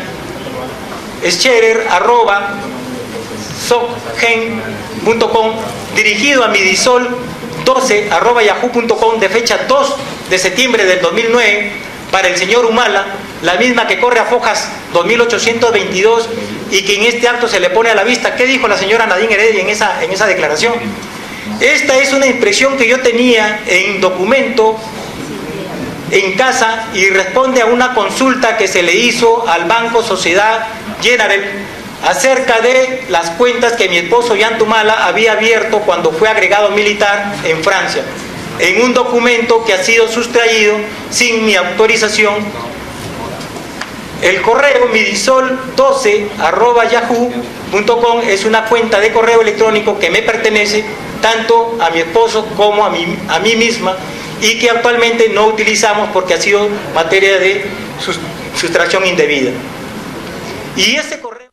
scherer@socgen.com, dirigido a midisol12@yahoo.com de fecha 2 de septiembre del 2009, para el señor Humala, la misma que corre a fojas 2822 y que en este acto se le pone a la vista. ¿Qué dijo la señora Nadine Heredia en esa declaración? Esta es una impresión que yo tenía en documento en casa y responde a una consulta que se le hizo al Banco Sociedad Generale acerca de las cuentas que mi esposo Ollanta Humala había abierto cuando fue agregado militar en Francia, en un documento que ha sido sustraído sin mi autorización. El correo midisol12@yahoo.com es una cuenta de correo electrónico que me pertenece tanto a mi esposo como a mí misma, y que actualmente no utilizamos porque ha sido materia de sustracción indebida. Y ese correo...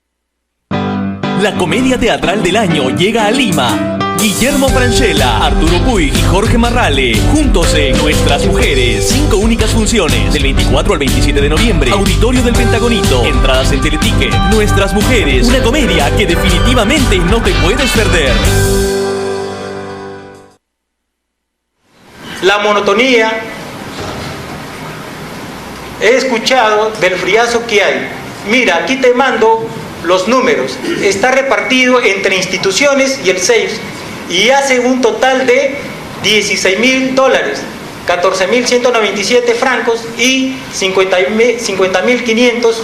La comedia teatral del año llega a Lima. Guillermo Francella, Arturo Puig y Jorge Marrale, juntos en Nuestras Mujeres. 5 únicas funciones, del 24 al 27 de noviembre. Auditorio del Pentagonito. Entradas en Teleticket. Nuestras Mujeres, una comedia que definitivamente no te puedes perder. La monotonía, he escuchado del friazo que hay. Mira, aquí te mando los números. Está repartido entre instituciones y el SAFE y hace un total de $16.000, 14.197 francos y 50.500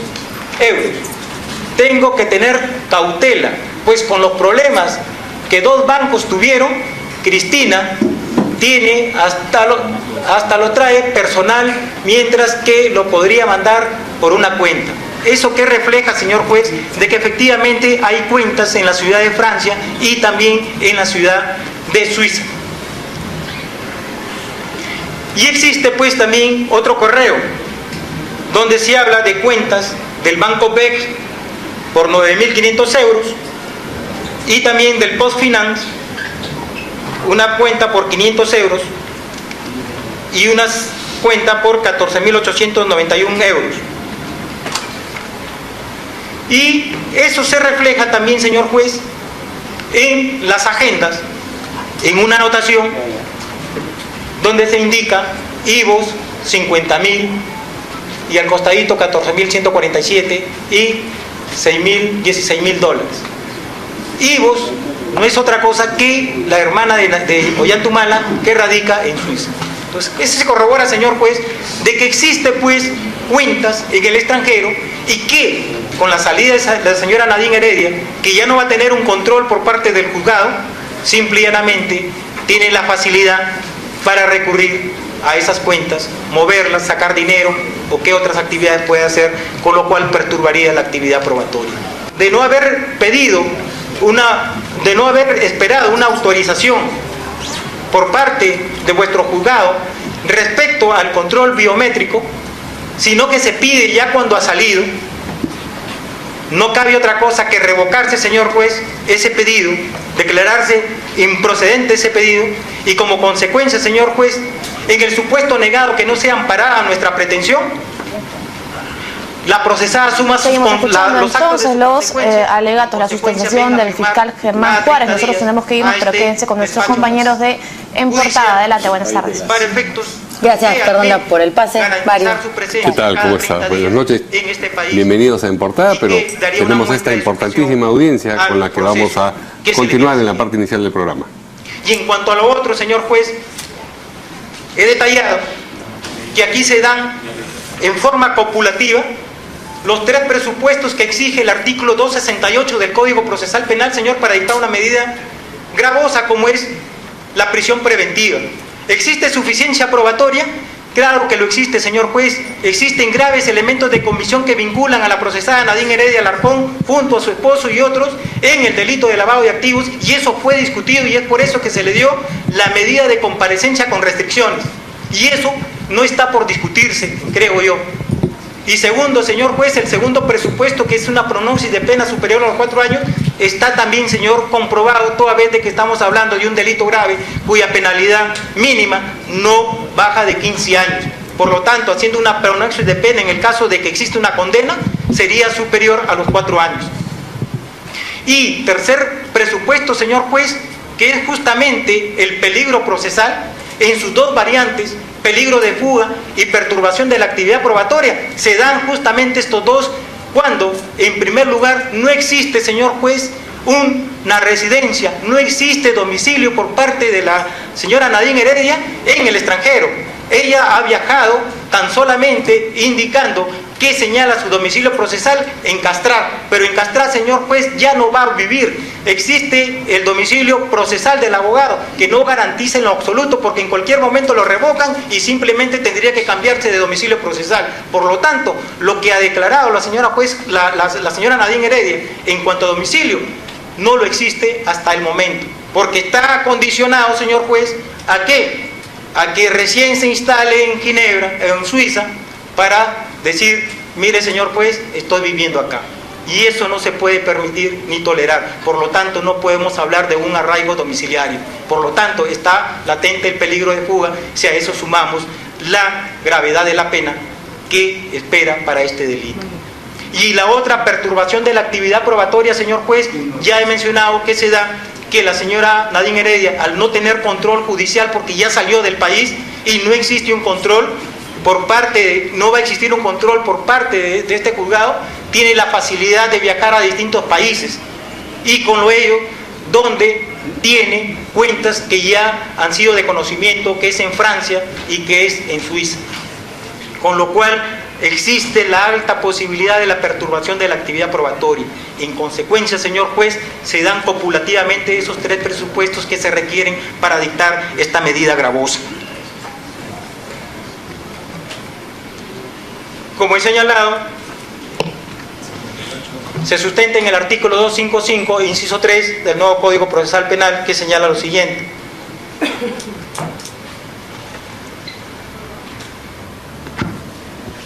euros. Tengo que tener cautela, pues con los problemas que 2 bancos tuvieron, Cristina tiene hasta lo trae personal, mientras que lo podría mandar por una cuenta. ¿Eso qué refleja, señor juez? De que efectivamente hay cuentas en la ciudad de Francia y también en la ciudad de Suiza. Y existe pues también otro correo, donde se habla de cuentas del Banco Beck por 9.500 euros y también del Postfinance, una cuenta por 500 euros y una cuenta por 14.891 euros. Y eso se refleja también, señor juez, en las agendas, en una anotación donde se indica IVOS 50.000 y al costadito 14.147 y 16.000 dólares. IVOS no es otra cosa que la hermana de Ollantumala, que radica en Suiza. Entonces, eso se corrobora, señor juez, de que existe pues cuentas en el extranjero y que con la salida de la señora Nadine Heredia, que ya no va a tener un control por parte del juzgado, simple y llanamente tiene la facilidad para recurrir a esas cuentas, moverlas, sacar dinero o qué otras actividades puede hacer, con lo cual perturbaría la actividad probatoria. De no haber pedido de no haber esperado una autorización por parte de vuestro juzgado respecto al control biométrico, sino que se pide ya cuando ha salido, no cabe otra cosa que revocarse, señor juez, ese pedido, declararse improcedente ese pedido y como consecuencia, señor juez, en el supuesto negado que no sea amparada nuestra pretensión, la procesada suma los actos entonces los alegatos, la sustentación del fiscal Germán Juárez. Nosotros tenemos que irnos, pero quédense con nuestros compañeros de En Portada. Adelante, buenas tardes. Gracias, perdona por el pase, Mario. ¿Qué tal? ¿Cómo está? Buenas noches. Bienvenidos a En Portada, pero tenemos esta importantísima audiencia con la que vamos a continuar en la parte inicial del programa. Y en cuanto a lo otro, señor juez, he detallado que aquí se dan en forma copulativa los 3 presupuestos que exige el artículo 268 del Código Procesal Penal, señor, para dictar una medida gravosa como es la prisión preventiva. ¿Existe suficiencia probatoria? Claro que lo existe, señor juez. Existen graves elementos de comisión que vinculan a la procesada Nadine Heredia Alarcón junto a su esposo y otros en el delito de lavado de activos, y eso fue discutido y es por eso que se le dio la medida de comparecencia con restricciones. Y eso no está por discutirse, creo yo. Y segundo, señor juez, el segundo presupuesto, que es una pronuncie de pena superior a los 4 años, está también, señor, comprobado toda vez de que estamos hablando de un delito grave cuya penalidad mínima no baja de 15 años. Por lo tanto, haciendo una pronuncie de pena en el caso de que existe una condena, sería superior a los 4 años. Y tercer presupuesto, señor juez, que es justamente el peligro procesal en sus 2 variantes, peligro de fuga y perturbación de la actividad probatoria. Se dan justamente estos 2 cuando, en primer lugar, no existe, señor juez, una residencia, no existe domicilio por parte de la señora Nadine Heredia en el extranjero. Ella ha viajado tan solamente indicando que señala su domicilio procesal en Castrar, pero en Castrar, señor juez, ya no va a vivir. Existe el domicilio procesal del abogado, que no garantiza en lo absoluto, porque en cualquier momento lo revocan y simplemente tendría que cambiarse de domicilio procesal. Por lo tanto, lo que ha declarado la señora juez, la señora Nadine Heredia, en cuanto a domicilio, no lo existe hasta el momento, porque está condicionado, señor juez, ¿a qué? A que recién se instale en Ginebra, en Suiza, para decir, mire, señor juez, estoy viviendo acá. Y eso no se puede permitir ni tolerar. Por lo tanto, no podemos hablar de un arraigo domiciliario. Por lo tanto, está latente el peligro de fuga, si a eso sumamos la gravedad de la pena que espera para este delito. Y la otra perturbación de la actividad probatoria, señor juez, ya he mencionado que se da que la señora Nadine Heredia, al no tener control judicial porque ya salió del país y no existe un control no va a existir un control por parte de este juzgado, tiene la facilidad de viajar a distintos países y con lo ello donde tiene cuentas que ya han sido de conocimiento, que es en Francia y que es en Suiza, con lo cual existe la alta posibilidad de la perturbación de la actividad probatoria. En consecuencia, señor juez, se dan copulativamente esos 3 presupuestos que se requieren para dictar esta medida gravosa. Como he señalado, se sustenta en el artículo 255, inciso 3 del nuevo Código Procesal Penal, que señala lo siguiente.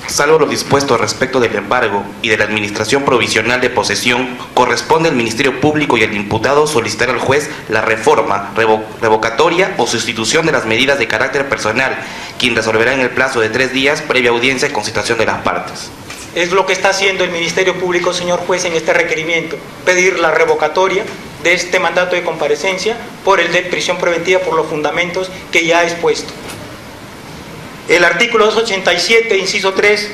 Salvo lo dispuesto respecto del embargo y de la administración provisional de posesión, corresponde al Ministerio Público y al imputado solicitar al juez la reforma, revocatoria o sustitución de las medidas de carácter personal, quien resolverá en el plazo de 3 días previa audiencia y concitación de las partes. Es lo que está haciendo el Ministerio Público, señor juez, en este requerimiento, pedir la revocatoria de este mandato de comparecencia por el de prisión preventiva por los fundamentos que ya ha expuesto. El artículo 287, inciso 3.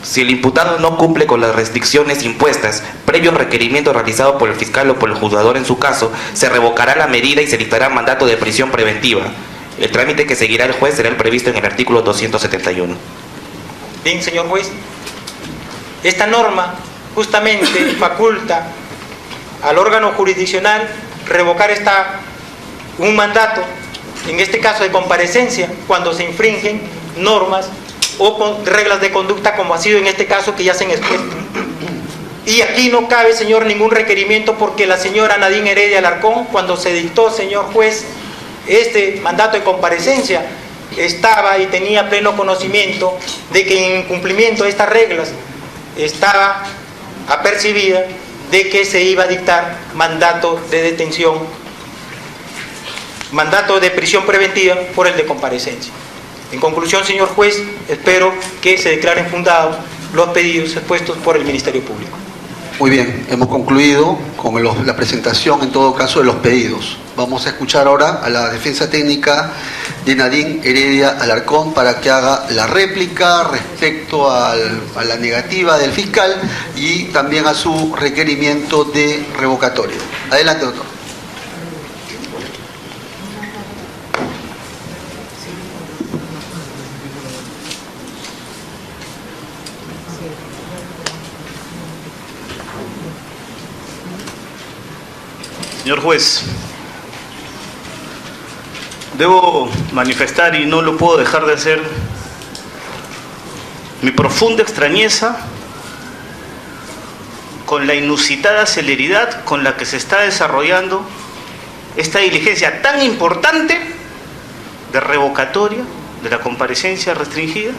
Si el imputado no cumple con las restricciones impuestas, previo requerimiento realizado por el fiscal o por el juzgador en su caso, se revocará la medida y se dictará mandato de prisión preventiva. El trámite que seguirá el juez será el previsto en el artículo 271. Bien, señor juez. Esta norma justamente faculta al órgano jurisdiccional revocar un mandato, en este caso de comparecencia, cuando se infringen normas o con reglas de conducta, como ha sido en este caso que ya se han expuesto. Y aquí no cabe, señor, ningún requerimiento, porque la señora Nadine Heredia Alarcón, cuando se dictó, señor juez, este mandato de comparecencia, estaba y tenía pleno conocimiento de que en cumplimiento de estas reglas estaba apercibida de que se iba a dictar mandato de detención, mandato de prisión preventiva por el de comparecencia. En conclusión, señor juez, espero que se declaren fundados los pedidos expuestos por el Ministerio Público. Muy bien, hemos concluido con la presentación, en todo caso, de los pedidos. Vamos a escuchar ahora a la defensa técnica de Nadine Heredia Alarcón para que haga la réplica respecto a la negativa del fiscal y también a su requerimiento de revocatoria. Adelante, doctor. Señor juez, debo manifestar, y no lo puedo dejar de hacer, mi profunda extrañeza con la inusitada celeridad con la que se está desarrollando esta diligencia tan importante de revocatoria de la comparecencia restringida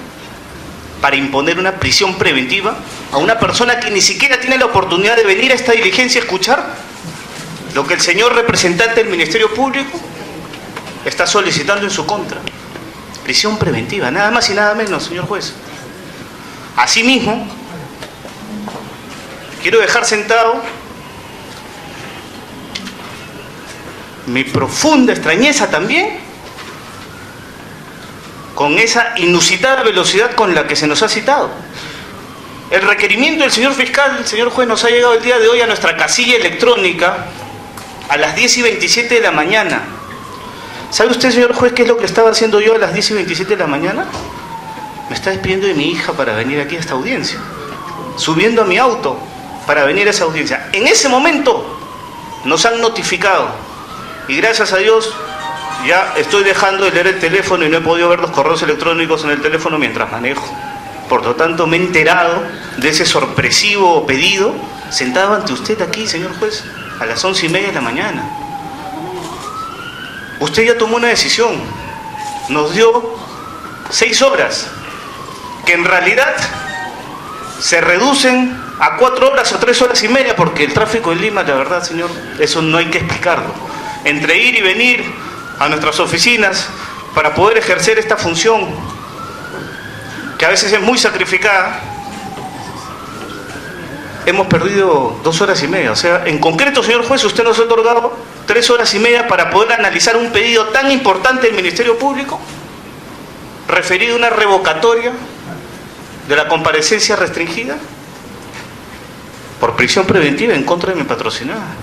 para imponer una prisión preventiva a una persona que ni siquiera tiene la oportunidad de venir a esta diligencia a escuchar lo que el señor representante del Ministerio Público está solicitando en su contra. Prisión preventiva, nada más y nada menos, señor juez. Asimismo, quiero dejar sentado mi profunda extrañeza también con esa inusitada velocidad con la que se nos ha citado. El requerimiento del señor fiscal, señor juez, nos ha llegado el día de hoy a nuestra casilla electrónica a las 10:27 de la mañana. ¿Sabe usted, señor juez, qué es lo que estaba haciendo yo a las 10:27 de la mañana? Me estaba despidiendo de mi hija para venir aquí a esta audiencia, subiendo a mi auto para venir a esa audiencia. En ese momento nos han notificado y gracias a Dios ya estoy dejando de leer el teléfono y no he podido ver los correos electrónicos en el teléfono mientras manejo. Por lo tanto, me he enterado de ese sorpresivo pedido sentado ante usted aquí, señor juez, a las 11:30 de la mañana. Usted ya tomó una decisión, nos dio 6 horas, que en realidad se reducen a 4 horas o 3 horas y media, porque el tráfico en Lima, la verdad, señor, eso no hay que explicarlo. Entre ir y venir a nuestras oficinas para poder ejercer esta función, que a veces es muy sacrificada, hemos perdido 2 horas y media. O sea, en concreto, señor juez, usted nos ha otorgado 3 horas y media para poder analizar un pedido tan importante del Ministerio Público, referido a una revocatoria de la comparecencia restringida por prisión preventiva en contra de mi patrocinada.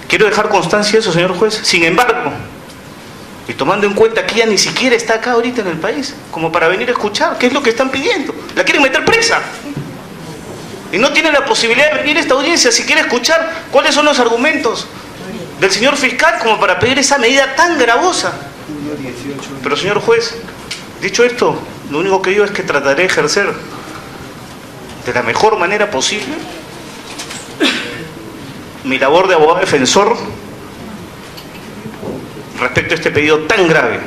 Quiero dejar constancia de eso, señor juez. Sin embargo, y tomando en cuenta que ella ni siquiera está acá ahorita en el país, como para venir a escuchar qué es lo que están pidiendo. La quieren meter presa. Y no tiene la posibilidad de venir a esta audiencia si quiere escuchar cuáles son los argumentos del señor fiscal como para pedir esa medida tan gravosa. Pero, señor juez, dicho esto, lo único que digo es que trataré de ejercer de la mejor manera posible mi labor de abogado defensor respecto a este pedido tan grave.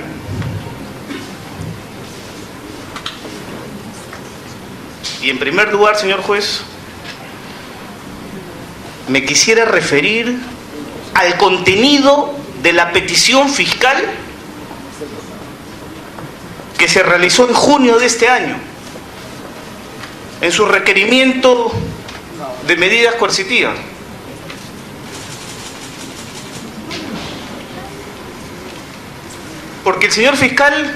Y en primer lugar, señor juez, me quisiera referir al contenido de la petición fiscal que se realizó en junio de este año, en su requerimiento de medidas coercitivas. Porque el señor fiscal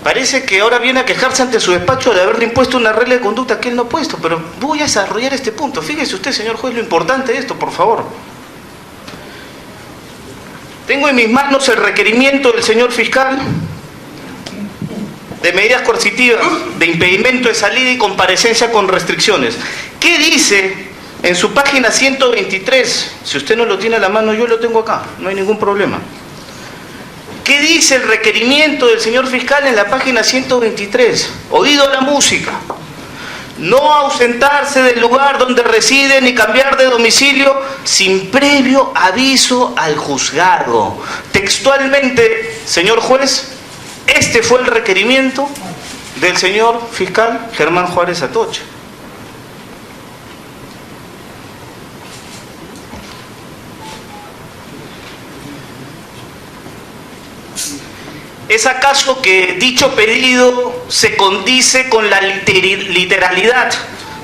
parece que ahora viene a quejarse ante su despacho de haberle impuesto una regla de conducta que él no ha puesto, pero voy a desarrollar este punto. Fíjese usted, señor juez, lo importante de esto, por favor. Tengo en mis manos el requerimiento del señor fiscal de medidas coercitivas, de impedimento de salida y comparecencia con restricciones. ¿Qué dice en su página 123? Si usted no lo tiene a la mano, yo lo tengo acá, no hay ningún problema. ¿Qué dice el requerimiento del señor fiscal en la página 123? Oído la música. No ausentarse del lugar donde reside ni cambiar de domicilio sin previo aviso al juzgado. Textualmente, señor juez, este fue el requerimiento del señor fiscal Germán Juárez Atocha. ¿Es acaso que dicho pedido se condice con la literalidad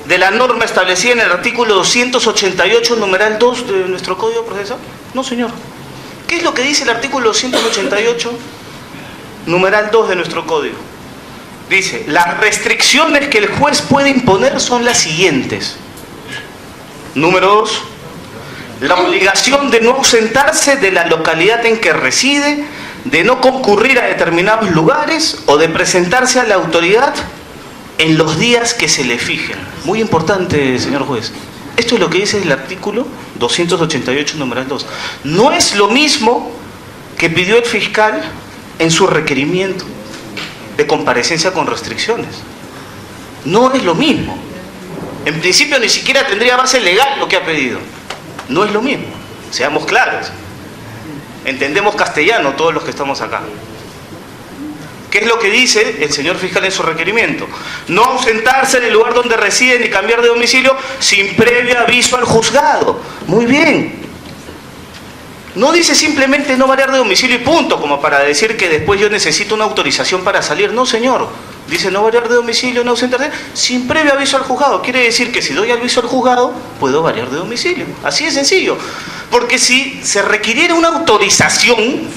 de la norma establecida en el artículo 288, numeral 2 de nuestro Código Procesal? No, señor. ¿Qué es lo que dice el artículo 288, numeral 2 de nuestro Código? Dice, las restricciones que el juez puede imponer son las siguientes. Número 2, la obligación de no ausentarse de la localidad en que reside, de no concurrir a determinados lugares o de presentarse a la autoridad en los días que se le fijen. Muy importante, señor juez. Esto es lo que dice el artículo 288, numeral 2. No es lo mismo que pidió el fiscal en su requerimiento de comparecencia con restricciones. No es lo mismo. En principio ni siquiera tendría base legal lo que ha pedido. No es lo mismo. Seamos claros. Entendemos castellano todos los que estamos acá. ¿Qué es lo que dice el señor fiscal en su requerimiento? No ausentarse del lugar donde reside ni cambiar de domicilio sin previo aviso al juzgado. Muy bien. No dice simplemente no variar de domicilio y punto, como para decir que después yo necesito una autorización para salir. No, señor. Dice no variar de domicilio, no ausentarse sin previo aviso al juzgado. Quiere decir que si doy aviso al juzgado, puedo variar de domicilio. Así de sencillo. Porque si se requiriera una autorización,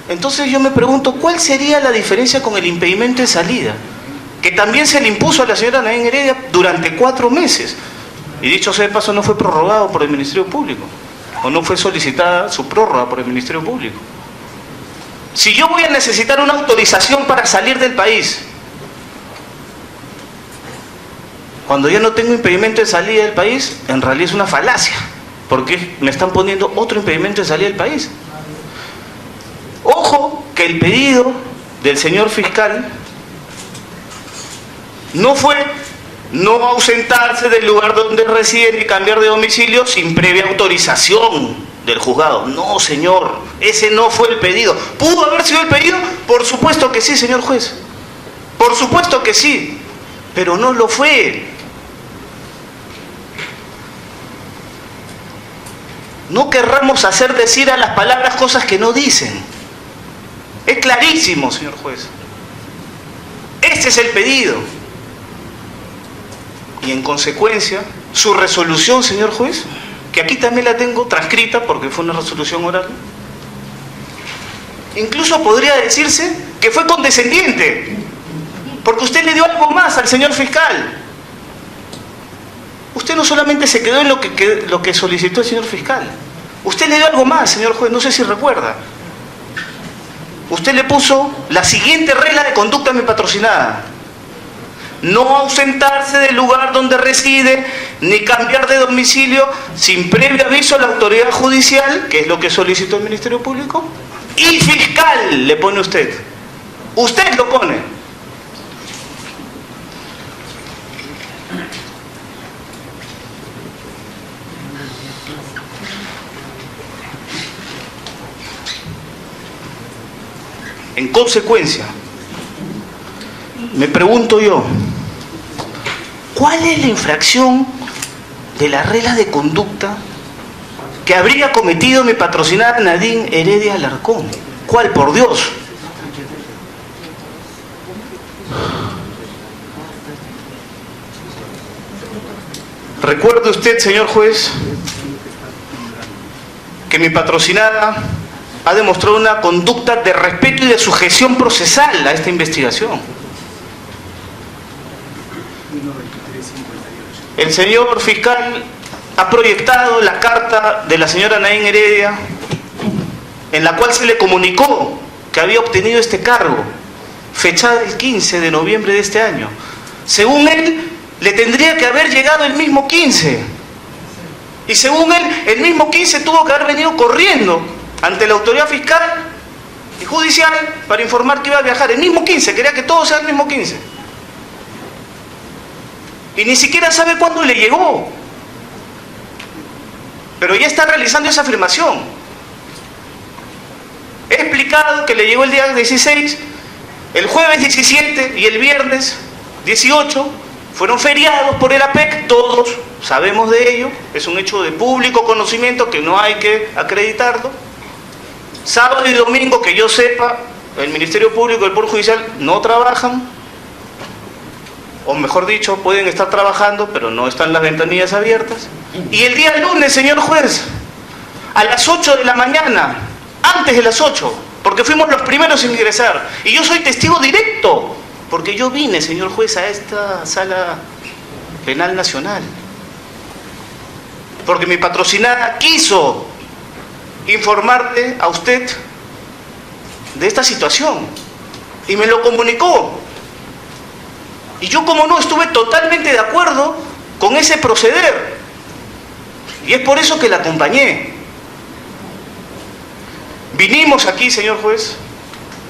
entonces yo me pregunto, ¿cuál sería la diferencia con el impedimento de salida? Que también se le impuso a la señora Nadine Heredia durante 4 meses. Y dicho sea de paso, no fue prorrogado por el Ministerio Público. O no fue solicitada su prórroga por el Ministerio Público. Si yo voy a necesitar una autorización para salir del país, cuando ya no tengo impedimento de salida del país, en realidad es una falacia. Porque me están poniendo otro impedimento de salida del país. Ojo que el pedido del señor fiscal no fue no ausentarse del lugar donde reside ni cambiar de domicilio sin previa autorización del juzgado. No, señor, ese no fue el pedido. ¿Pudo haber sido el pedido? Por supuesto que sí, señor juez. Por supuesto que sí, pero no lo fue. No querramos hacer decir a las palabras cosas que no dicen. Es clarísimo, señor juez. Este es el pedido. Y en consecuencia, su resolución, señor juez, que aquí también la tengo transcrita porque fue una resolución oral, incluso podría decirse que fue condescendiente, porque usted le dio algo más al señor fiscal. Usted no solamente se quedó en lo que solicitó el señor fiscal, usted le dio algo más, señor juez, no sé si recuerda. Usted le puso la siguiente regla de conducta a mi patrocinada: no ausentarse del lugar donde reside ni cambiar de domicilio sin previo aviso a la autoridad judicial, que es lo que solicitó el Ministerio Público, y fiscal, le pone usted. Usted lo pone. En consecuencia, me pregunto yo, ¿cuál es la infracción de las reglas de conducta que habría cometido mi patrocinada Nadine Heredia Alarcón? ¿Cuál, por Dios? Recuerde usted, señor juez, que mi patrocinada ha demostrado una conducta de respeto y de sujeción procesal a esta investigación. El señor fiscal ha proyectado la carta de la señora Nadine Heredia, en la cual se le comunicó que había obtenido este cargo, fechada el 15 de noviembre de este año. Según él, le tendría que haber llegado el mismo 15. Y según él, el mismo 15 tuvo que haber venido corriendo ante la autoridad fiscal y judicial para informar que iba a viajar. El mismo 15, quería que todo sea el mismo 15. Y ni siquiera sabe cuándo le llegó. Pero ya está realizando esa afirmación. He explicado que le llegó el día 16, el jueves 17 y el viernes 18 fueron feriados por el APEC, todos sabemos de ello, es un hecho de público conocimiento que no hay que acreditarlo. Sábado y domingo, que yo sepa, el Ministerio Público y el Poder Judicial no trabajan, o mejor dicho, pueden estar trabajando, pero no están las ventanillas abiertas. Y el día lunes, señor juez, a las 8 de la mañana, antes de las 8, porque fuimos los primeros en ingresar, y yo soy testigo directo, porque yo vine, señor juez, a esta sala penal nacional, porque mi patrocinada quiso informarle a usted de esta situación, y me lo comunicó. Y yo, como no, estuve totalmente de acuerdo con ese proceder. Y es por eso que la acompañé. Vinimos aquí, señor juez,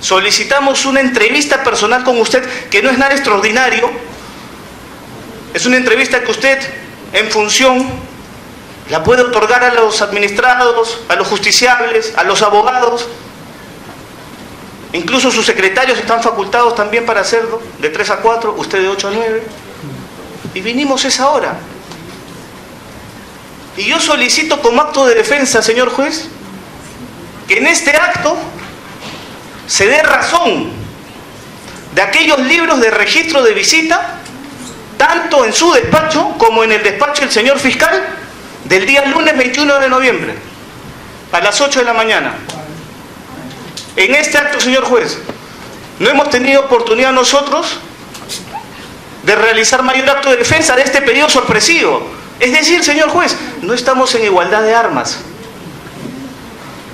solicitamos una entrevista personal con usted, que no es nada extraordinario. Es una entrevista que usted, en función, la puede otorgar a los administrados, a los justiciables, a los abogados. Incluso sus secretarios están facultados también para hacerlo, de 3 a 4, usted de 8 a 9. Y vinimos esa hora. Y yo solicito como acto de defensa, señor juez, que en este acto se dé razón de aquellos libros de registro de visita, tanto en su despacho como en el despacho del señor fiscal, del día lunes 21 de noviembre, a las 8 de la mañana. En este acto, señor juez, no hemos tenido oportunidad nosotros de realizar mayor acto de defensa de este pedido sorpresivo. Es decir, señor juez, no estamos en igualdad de armas.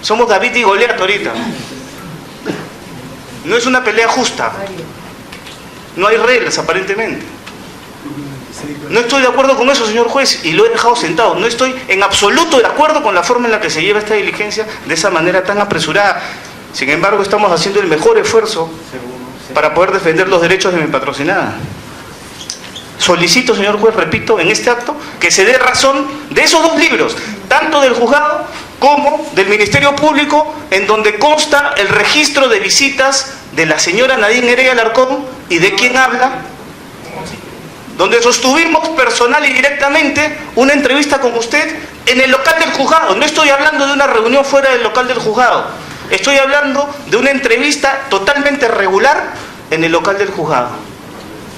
Somos David y Goliat ahorita. No es una pelea justa. No hay reglas, aparentemente. No estoy de acuerdo con eso, señor juez, y lo he dejado sentado. No estoy en absoluto de acuerdo con la forma en la que se lleva esta diligencia de esa manera tan apresurada. Sin embargo, estamos haciendo el mejor esfuerzo para poder defender los derechos de mi patrocinada. Solicito, señor juez, repito, en este acto, que se dé razón de esos dos libros, tanto del juzgado como del Ministerio Público, en donde consta el registro de visitas de la señora Nadine Heredia Alarcón y de quien habla, donde sostuvimos personal y directamente una entrevista con usted en el local del juzgado. No estoy hablando de una reunión fuera del local del juzgado, estoy hablando de una entrevista totalmente regular en el local del juzgado.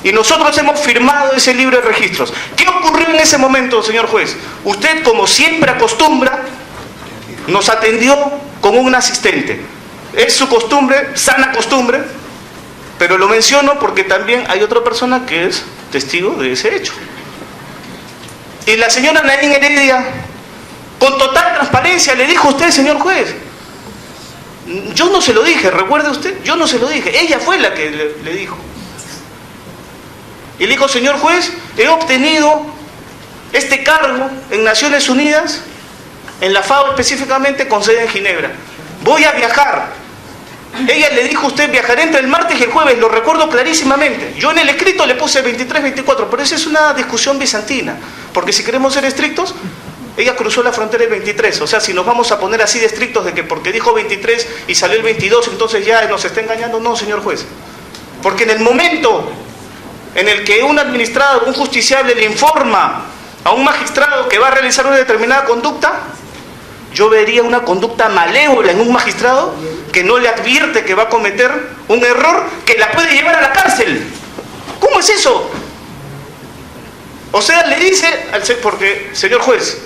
Y nosotros hemos firmado ese libro de registros. ¿Qué ocurrió en ese momento, señor juez? Usted, como siempre acostumbra, nos atendió con un asistente. Es su costumbre, sana costumbre, pero lo menciono porque también hay otra persona que es testigo de ese hecho. Y la señora Nadine Heredia, con total transparencia, le dijo a usted, señor juez, yo no se lo dije, recuerde usted, yo no se lo dije, ella fue la que le dijo. Y le dijo, señor juez, he obtenido este cargo en Naciones Unidas, en la FAO específicamente, con sede en Ginebra. Voy a viajar. Ella le dijo a usted, viajaré entre el martes y el jueves, lo recuerdo clarísimamente. Yo en el escrito le puse 23, 24, pero esa es una discusión bizantina, porque si queremos ser estrictos, Ella cruzó la frontera el 23, o sea, si nos vamos a poner así de estrictos de que porque dijo 23 y salió el 22, entonces ya nos está engañando, no, señor juez. Porque en el momento en el que un administrado, un justiciable le informa a un magistrado que va a realizar una determinada conducta, yo vería una conducta malévola en un magistrado que no le advierte que va a cometer un error que la puede llevar a la cárcel. ¿Cómo es eso? O sea, le dice, porque, señor juez,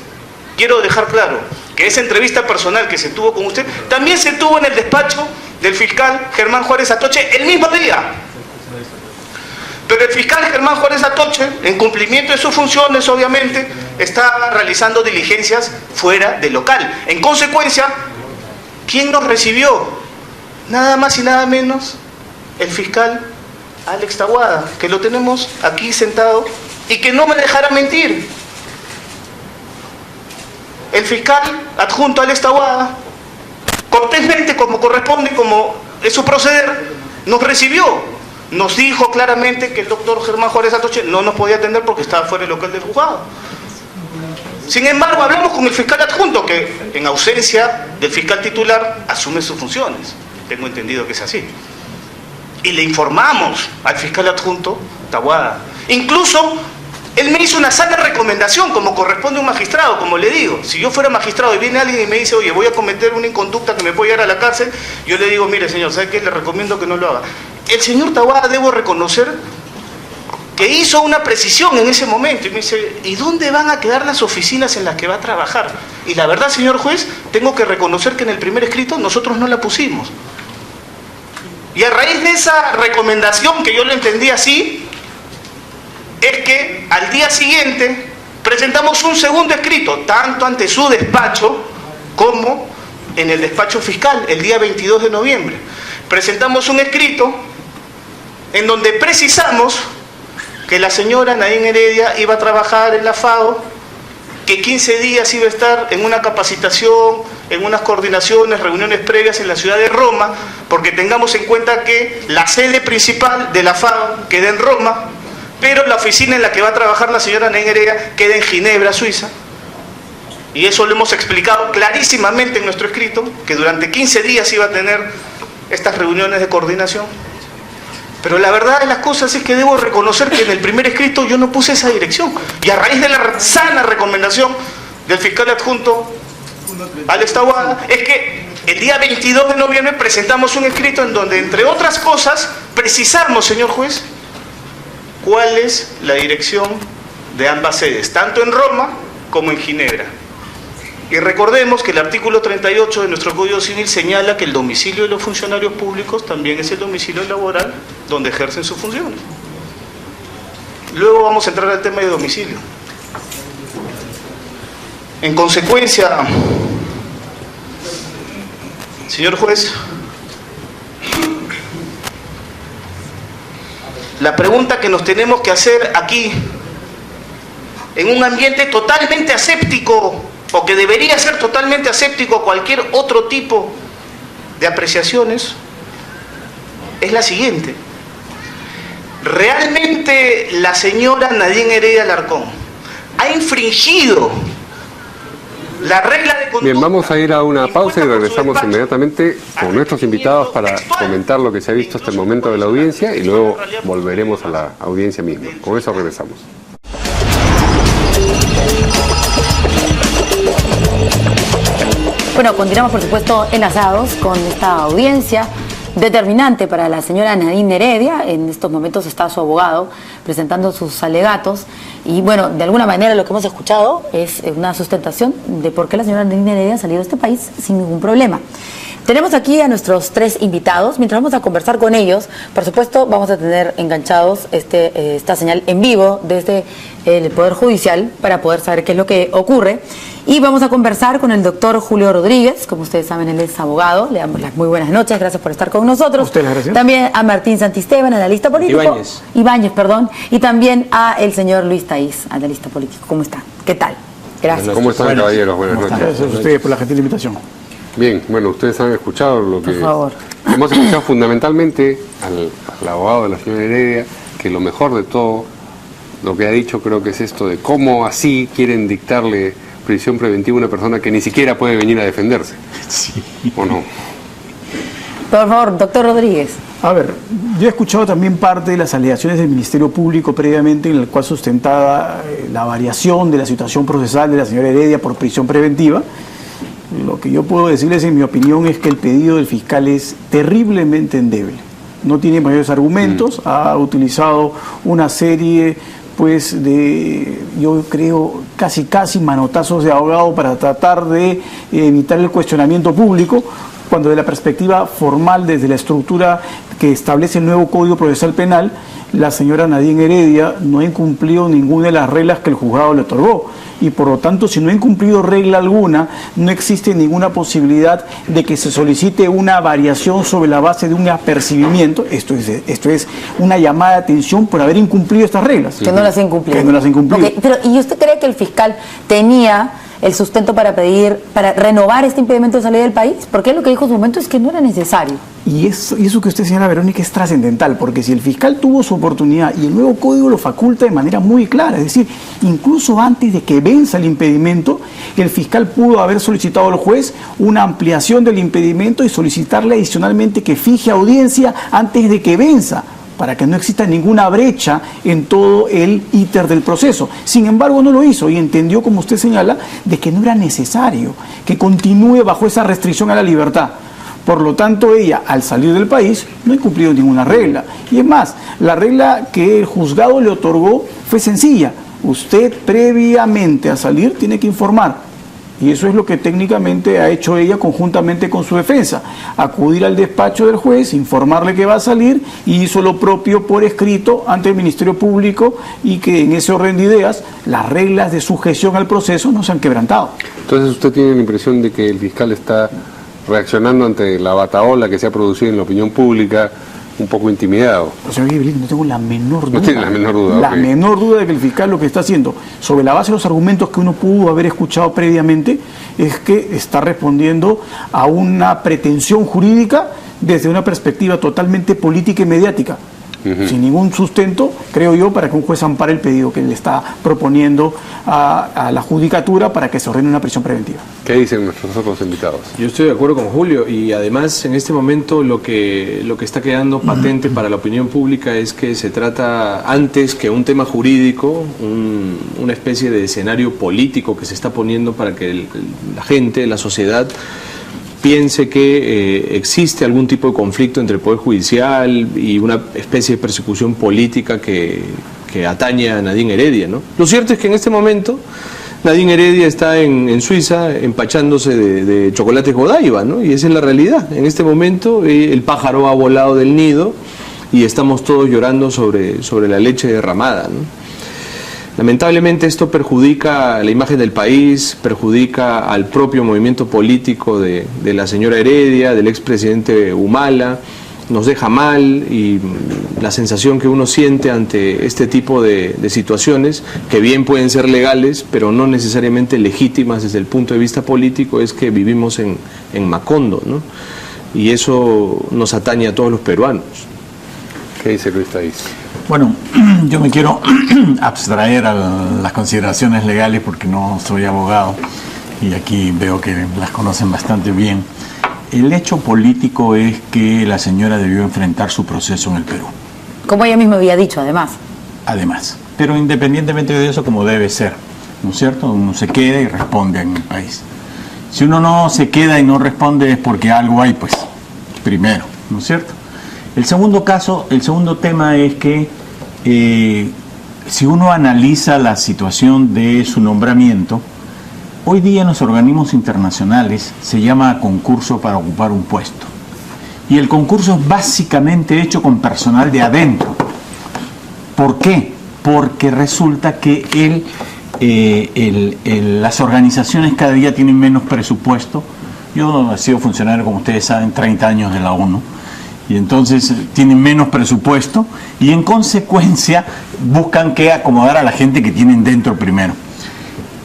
quiero dejar claro que esa entrevista personal que se tuvo con usted, también se tuvo en el despacho del fiscal Germán Juárez Atoche el mismo día. Pero el fiscal Germán Juárez Atoche, en cumplimiento de sus funciones, obviamente, está realizando diligencias fuera del local. En consecuencia, ¿quién nos recibió? Nada más y nada menos el fiscal Alex Taboada, que lo tenemos aquí sentado y que no me dejará mentir. El fiscal adjunto Alex Taboada, cortésmente, como corresponde, como es su proceder, nos recibió. Nos dijo claramente que el doctor Germán Juárez Atoche no nos podía atender porque estaba fuera del local del juzgado. Sin embargo, hablamos con el fiscal adjunto, que en ausencia del fiscal titular asume sus funciones. Tengo entendido que es así. Y le informamos al fiscal adjunto, Taboada. Incluso, él me hizo una sana recomendación, como corresponde a un magistrado, como le digo. Si yo fuera magistrado y viene alguien y me dice, oye, voy a cometer una inconducta que me puede llevar a la cárcel, yo le digo, mire señor, ¿sabe qué? Le recomiendo que no lo haga. El señor Taboada, debo reconocer que hizo una precisión en ese momento y me dice, ¿y dónde van a quedar las oficinas en las que va a trabajar? Y la verdad, señor juez, tengo que reconocer que en el primer escrito nosotros no la pusimos. Y a raíz de esa recomendación, que yo lo entendí así, es que al día siguiente presentamos un segundo escrito, tanto ante su despacho como en el despacho fiscal, el día 22 de noviembre. Presentamos un escrito en donde precisamos que la señora Nadine Heredia iba a trabajar en la FAO, que 15 días iba a estar en una capacitación, en unas coordinaciones, reuniones previas en la ciudad de Roma, porque tengamos en cuenta que la sede principal de la FAO queda en Roma, pero la oficina en la que va a trabajar la señora Nadine Heredia queda en Ginebra, Suiza. Y eso lo hemos explicado clarísimamente en nuestro escrito, que durante 15 días iba a tener estas reuniones de coordinación. Pero la verdad de las cosas es que debo reconocer que en el primer escrito yo no puse esa dirección. Y a raíz de la sana recomendación del fiscal adjunto Alex Taboada, es que el día 22 de noviembre presentamos un escrito en donde, entre otras cosas, precisamos, señor juez, cuál es la dirección de ambas sedes, tanto en Roma como en Ginebra. Y recordemos que el artículo 38 de nuestro Código Civil señala que el domicilio de los funcionarios públicos también es el domicilio laboral donde ejercen sus funciones. Luego vamos a entrar al tema de domicilio. En consecuencia, señor juez, la pregunta que nos tenemos que hacer aquí, en un ambiente totalmente aséptico, o que debería ser totalmente aséptico a cualquier otro tipo de apreciaciones, es la siguiente. ¿Realmente la señora Nadine Heredia Alarcón ha infringido la regla de conducta? Bien, vamos a ir a una pausa y regresamos inmediatamente con nuestros invitados para comentar lo que se ha visto hasta el momento de la audiencia y luego volveremos a la audiencia misma. Con eso regresamos. Bueno, continuamos por supuesto enlazados con esta audiencia determinante para la señora Nadine Heredia. En estos momentos está su abogado presentando sus alegatos y bueno, de alguna manera lo que hemos escuchado es una sustentación de por qué la señora Nadine Heredia ha salido de este país sin ningún problema. Tenemos aquí a nuestros tres invitados. Mientras vamos a conversar con ellos, por supuesto vamos a tener enganchados esta señal en vivo desde el Poder Judicial para poder saber qué es lo que ocurre. Y vamos a conversar con el doctor Julio Rodríguez. Como ustedes saben, él es abogado. Le damos las muy buenas noches. Gracias por estar con nosotros. Ustedes, gracias. También a Martín Santisteban, analista político. Ibáñez, perdón. Y también a el señor Luis Taís, analista político. ¿Cómo está? ¿Qué tal? Gracias. ¿Cómo están, caballeros? Buenas noches. Gracias a ustedes por la gentil invitación. Bien, bueno, ustedes han escuchado lo que... Por favor. Hemos escuchado fundamentalmente al abogado de la señora Heredia, que lo mejor de todo, lo que ha dicho creo que es esto de cómo así quieren dictarle prisión preventiva una persona que ni siquiera puede venir a defenderse. Sí. ¿O no? Por favor, doctor Rodríguez. A ver, yo he escuchado también parte de las alegaciones del Ministerio Público previamente, en el cual sustentaba la variación de la situación procesal de la señora Heredia por prisión preventiva. Lo que yo puedo decirles, en mi opinión, es que el pedido del fiscal es terriblemente endeble. No tiene mayores argumentos, ha utilizado una serie pues de, yo creo, casi manotazos de abogado para tratar de evitar el cuestionamiento público, cuando de la perspectiva formal, desde la estructura que establece el nuevo Código Procesal Penal, la señora Nadine Heredia no ha incumplido ninguna de las reglas que el juzgado le otorgó. Y por lo tanto, si no ha incumplido regla alguna, no existe ninguna posibilidad de que se solicite una variación sobre la base de un apercibimiento. Esto es una llamada de atención por haber incumplido estas reglas. Que no las ha incumplido. Que no las ha incumplido. Okay, pero ¿y usted cree que el fiscal tenía el sustento para renovar este impedimento de salida del país? Porque lo que dijo en su momento es que no era necesario. Y eso que usted señala, Verónica, es trascendental, porque si el fiscal tuvo su oportunidad y el nuevo código lo faculta de manera muy clara, es decir, incluso antes de que venza el impedimento, el fiscal pudo haber solicitado al juez una ampliación del impedimento y solicitarle adicionalmente que fije audiencia antes de que venza, para que no exista ninguna brecha en todo el íter del proceso. Sin embargo, no lo hizo y entendió, como usted señala, de que no era necesario que continúe bajo esa restricción a la libertad. Por lo tanto, ella, al salir del país, no ha incumplido ninguna regla. Y es más, la regla que el juzgado le otorgó fue sencilla. Usted, previamente a salir, tiene que informar. Y eso es lo que técnicamente ha hecho ella conjuntamente con su defensa. Acudir al despacho del juez, informarle que va a salir, y hizo lo propio por escrito ante el Ministerio Público, y que en ese orden de ideas las reglas de sujeción al proceso no se han quebrantado. Entonces usted tiene la impresión de que el fiscal está reaccionando ante la batahola que se ha producido en la opinión pública, un poco intimidado. Señor Guibril, no tengo la menor duda. No tiene la menor duda. La menor duda de que el fiscal lo que está haciendo, sobre la base de los argumentos que uno pudo haber escuchado previamente, es que está respondiendo a una pretensión jurídica desde una perspectiva totalmente política y mediática. Sin ningún sustento, creo yo, para que un juez ampare el pedido que le está proponiendo a la judicatura para que se ordene una prisión preventiva. ¿Qué dicen nuestros otros invitados? Yo estoy de acuerdo con Julio, y además en este momento lo que está quedando patente para la opinión pública es que se trata, antes que un tema jurídico, una especie de escenario político que se está poniendo para que la gente, la sociedad, piense que existe algún tipo de conflicto entre el Poder Judicial y una especie de persecución política que atañe a Nadine Heredia, ¿no? Lo cierto es que en este momento Nadine Heredia está en Suiza empachándose de chocolates Godiva, ¿no? Y esa es la realidad. En este momento el pájaro ha volado del nido y estamos todos llorando sobre la leche derramada, ¿no? Lamentablemente esto perjudica la imagen del país, perjudica al propio movimiento político de la señora Heredia, del expresidente Humala, nos deja mal, y la sensación que uno siente ante este tipo de situaciones, que bien pueden ser legales, pero no necesariamente legítimas desde el punto de vista político, es que vivimos en Macondo, ¿no? Y eso nos atañe a todos los peruanos. ¿Qué dice Luis Taís? Bueno, yo me quiero abstraer a las consideraciones legales porque no soy abogado y aquí veo que las conocen bastante bien. El hecho político es que la señora debió enfrentar su proceso en el Perú. Como ella misma había dicho, además. Además, pero independientemente de eso, como debe ser, ¿no es cierto? Uno se queda y responde en el país. Si uno no se queda y no responde es porque algo hay, pues, primero, ¿no es cierto? El segundo tema es que si uno analiza la situación de su nombramiento, hoy día en los organismos internacionales se llama concurso para ocupar un puesto. Y el concurso es básicamente hecho con personal de adentro. ¿Por qué? Porque resulta que las organizaciones cada día tienen menos presupuesto. Yo he sido funcionario, como ustedes saben, 30 años de la ONU. Y entonces tienen menos presupuesto y en consecuencia buscan que acomodar a la gente que tienen dentro primero.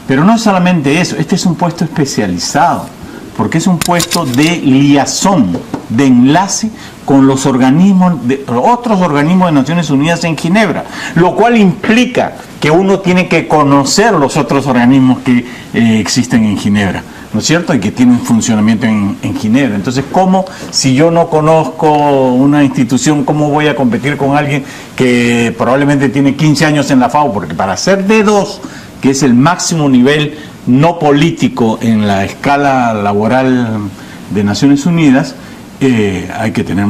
Pero no solamente eso, este es un puesto especializado, porque es un puesto de liazón, de enlace con los otros organismos de Naciones Unidas en Ginebra, lo cual implica que uno tiene que conocer los otros organismos que existen en Ginebra, ¿no es cierto? Y que tienen funcionamiento en Ginebra. Entonces, ¿cómo, si yo no conozco una institución, cómo voy a competir con alguien que probablemente tiene 15 años en la FAO? Porque para ser D2, que es el máximo nivel no político en la escala laboral de Naciones Unidas, hay que tener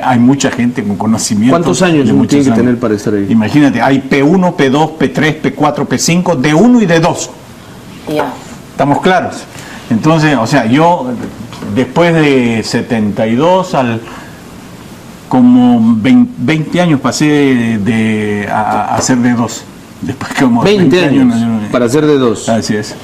hay mucha gente con conocimiento. ¿Cuántos años uno tiene que tener para estar ahí? Imagínate, hay P1, P2, P3, P4, P5, D1 y D2. Ya. ¿Estamos claros? Entonces, o sea, yo después de 72 como 20 años pasé a ser D2. Después como 20 años para ser D2. Así es.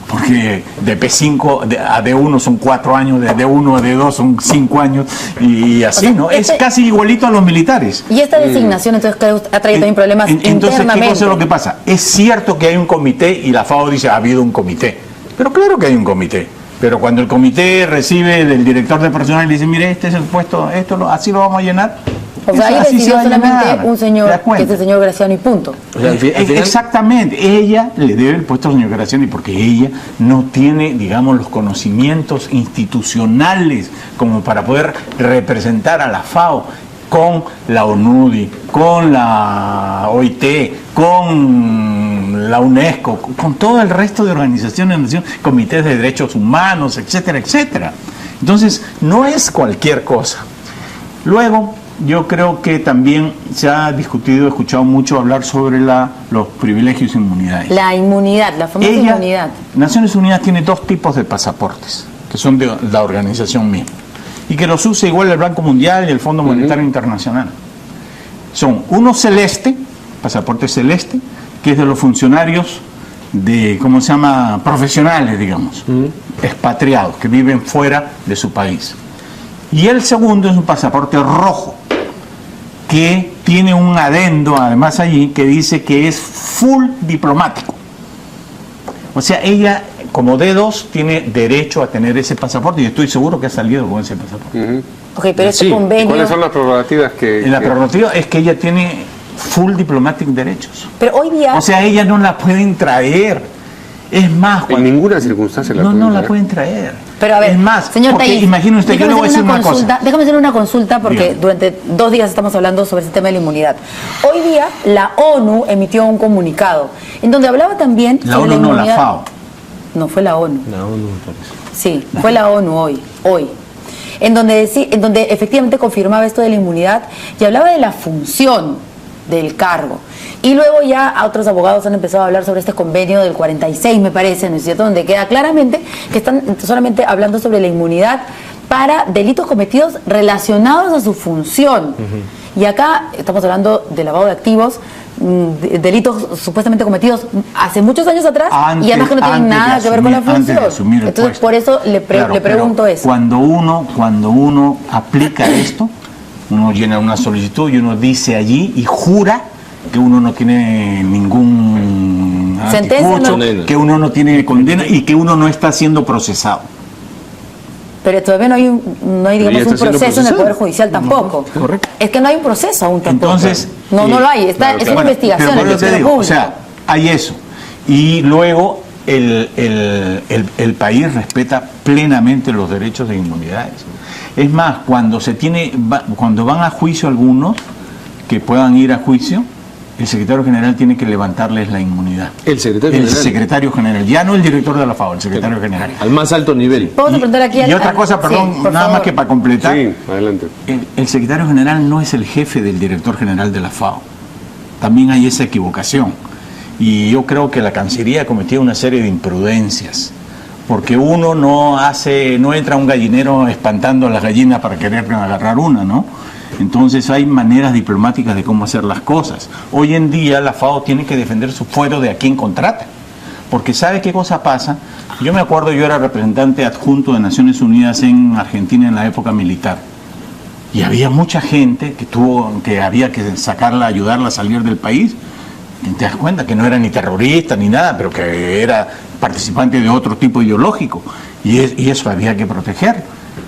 Porque de P5 a D1 son 4 años, de D1 a D2 son 5 años, y así, o sea, ¿no? Es casi igualito a los militares. Y esta designación, entonces, ha traído también problemas entonces, internamente. ¿qué cosa es lo que pasa? Es cierto que hay un comité, y la FAO dice, ha habido un comité. Pero claro que hay un comité. Pero cuando el comité recibe del director de personal y dice, mire, este es el puesto, así lo vamos a llenar. O sea, ahí decidió solamente un señor, que es el señor Graciano, y punto. O sea, exactamente, ella le debe el puesto al señor Graciano, porque ella no tiene, digamos, los conocimientos institucionales como para poder representar a la FAO con la ONUDI, con la OIT, con la UNESCO, con todo el resto de organizaciones, comités de derechos humanos, etcétera, etcétera. Entonces, no es cualquier cosa. Luego, yo creo que también se ha discutido, he escuchado mucho hablar sobre los privilegios e inmunidades. La inmunidad, la famosa inmunidad. Naciones Unidas tiene 2 tipos de pasaportes, que son de la organización misma, y que los usa igual el Banco Mundial y el Fondo Monetario Internacional. Son uno celeste, pasaporte celeste, que es de los funcionarios de, ¿cómo se llama?, profesionales, digamos, expatriados, que viven fuera de su país. Y el segundo es un pasaporte rojo, que tiene un adendo además allí que dice que es full diplomático. O sea, ella como D2 tiene derecho a tener ese pasaporte, y estoy seguro que ha salido con ese pasaporte. Ok, pero este convenio... ¿Cuáles son las prerrogativas que...? La prerrogativa es que ella tiene full diplomatic derechos. Pero hoy día... O sea, ella no la pueden traer. Es más... En ninguna circunstancia la pueden traer. No la pueden traer. Pero a ver, es más, señor Thaís, imagine usted, yo le voy a decir una cosa. Déjame hacer una consulta, porque durante 2 días estamos hablando sobre este tema de la inmunidad. Hoy día la ONU emitió un comunicado en donde hablaba también sobre la inmunidad. La FAO. No, fue la ONU. La ONU, me parece. Sí, fue la ONU hoy. En donde efectivamente confirmaba esto de la inmunidad y hablaba de la función del cargo. Y luego ya otros abogados han empezado a hablar sobre este convenio del 46, me parece, ¿no es cierto?, donde queda claramente que están solamente hablando sobre la inmunidad para delitos cometidos relacionados a su función. Y acá estamos hablando de lavado de activos, delitos supuestamente cometidos hace muchos años atrás, y además que no tienen nada que ver con la función. Entonces, por eso le pregunto eso. Cuando uno aplica esto, uno llena una solicitud y uno dice allí y jura que uno no tiene ningún anticucho, que uno no tiene condena y que uno no está siendo procesado. Pero todavía no hay digamos, un proceso en el Poder Judicial tampoco. Correcto. Es que no hay un proceso aún tampoco. Entonces, no lo hay. Es una investigación. Pero yo te digo, o sea, hay eso. Y luego el país respeta plenamente los derechos de inmunidades. Es más, cuando van a juicio algunos que puedan ir a juicio, el secretario general tiene que levantarles la inmunidad. El secretario general, ya no el director de la FAO, el secretario general. Al más alto nivel. ¿Puedo preguntar aquí y otra cosa, perdón, sí, nada más que para completar. Sí, adelante. El secretario general no es el jefe del director general de la FAO. También hay esa equivocación. Y yo creo que la Cancillería ha cometido una serie de imprudencias. Porque uno no entra a un gallinero espantando a las gallinas para querer agarrar una, ¿no? Entonces hay maneras diplomáticas de cómo hacer las cosas. Hoy en día la FAO tiene que defender su fuero de a quien contrata. Porque ¿sabe qué cosa pasa? Yo me acuerdo, yo era representante adjunto de Naciones Unidas en Argentina en la época militar. Y había mucha gente que había que sacarla, ayudarla a salir del país. Y te das cuenta que no era ni terrorista ni nada, pero que era participante de otro tipo ideológico, y eso había que proteger.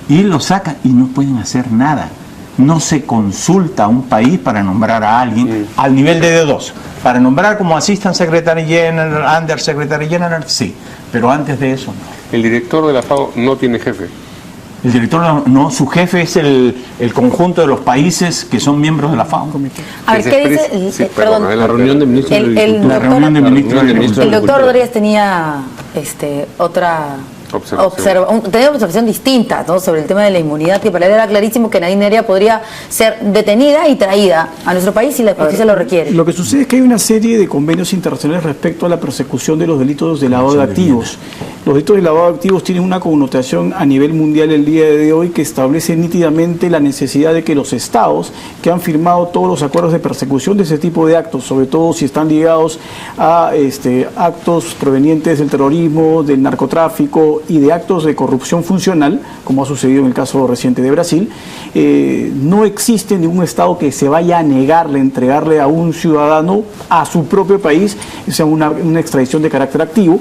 Y lo sacan y no pueden hacer nada. No se consulta a un país para nombrar a alguien al nivel de D2. Para nombrar como Assistant Secretary General, Under Secretary General, sí, pero antes de eso no. El director de la FAO no tiene jefe. El director no, su jefe es el conjunto de los países que son miembros de la FAO. A ver, ¿qué dice? Sí, Perdón, la reunión de ministros de Agricultura. La reunión de ministros de el Agricultura. doctor Rodríguez tenía otra tenía una observación distinta, ¿no?, sobre el tema de la inmunidad, que para él era clarísimo que Nadine Heredia podría ser detenida y traída a nuestro país si la justicia lo requiere. Lo que sucede es que hay una serie de convenios internacionales respecto a la persecución de los delitos de lavado de activos. Los delitos de lavado de activos tienen una connotación a nivel mundial el día de hoy que establece nítidamente la necesidad de que los estados que han firmado todos los acuerdos de persecución de ese tipo de actos, sobre todo si están ligados a actos provenientes del terrorismo, del narcotráfico y de actos de corrupción funcional, como ha sucedido en el caso reciente de Brasil, no existe ningún estado que se vaya a negarle, entregarle a un ciudadano a su propio país, o sea, una extradición de carácter activo,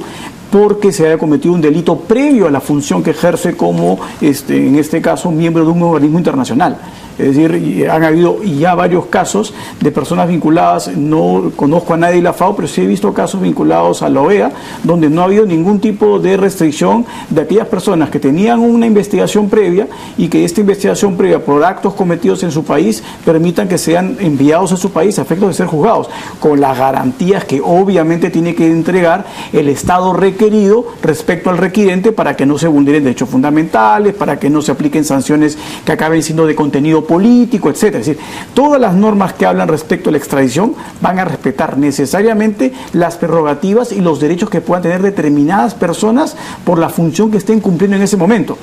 porque se haya cometido un delito previo a la función que ejerce como, en este caso, miembro de un organismo internacional. Es decir, han habido ya varios casos de personas vinculadas, no conozco a nadie de la FAO, pero sí he visto casos vinculados a la OEA, donde no ha habido ningún tipo de restricción de aquellas personas que tenían una investigación previa y que esta investigación previa por actos cometidos en su país permitan que sean enviados a su país a efectos de ser juzgados, con las garantías que obviamente tiene que entregar el Estado requerido respecto al requirente para que no se vulneren derechos fundamentales, para que no se apliquen sanciones que acaben siendo de contenido político, etcétera. Es decir, todas las normas que hablan respecto a la extradición van a respetar necesariamente las prerrogativas y los derechos que puedan tener determinadas personas por la función que estén cumpliendo en ese momento.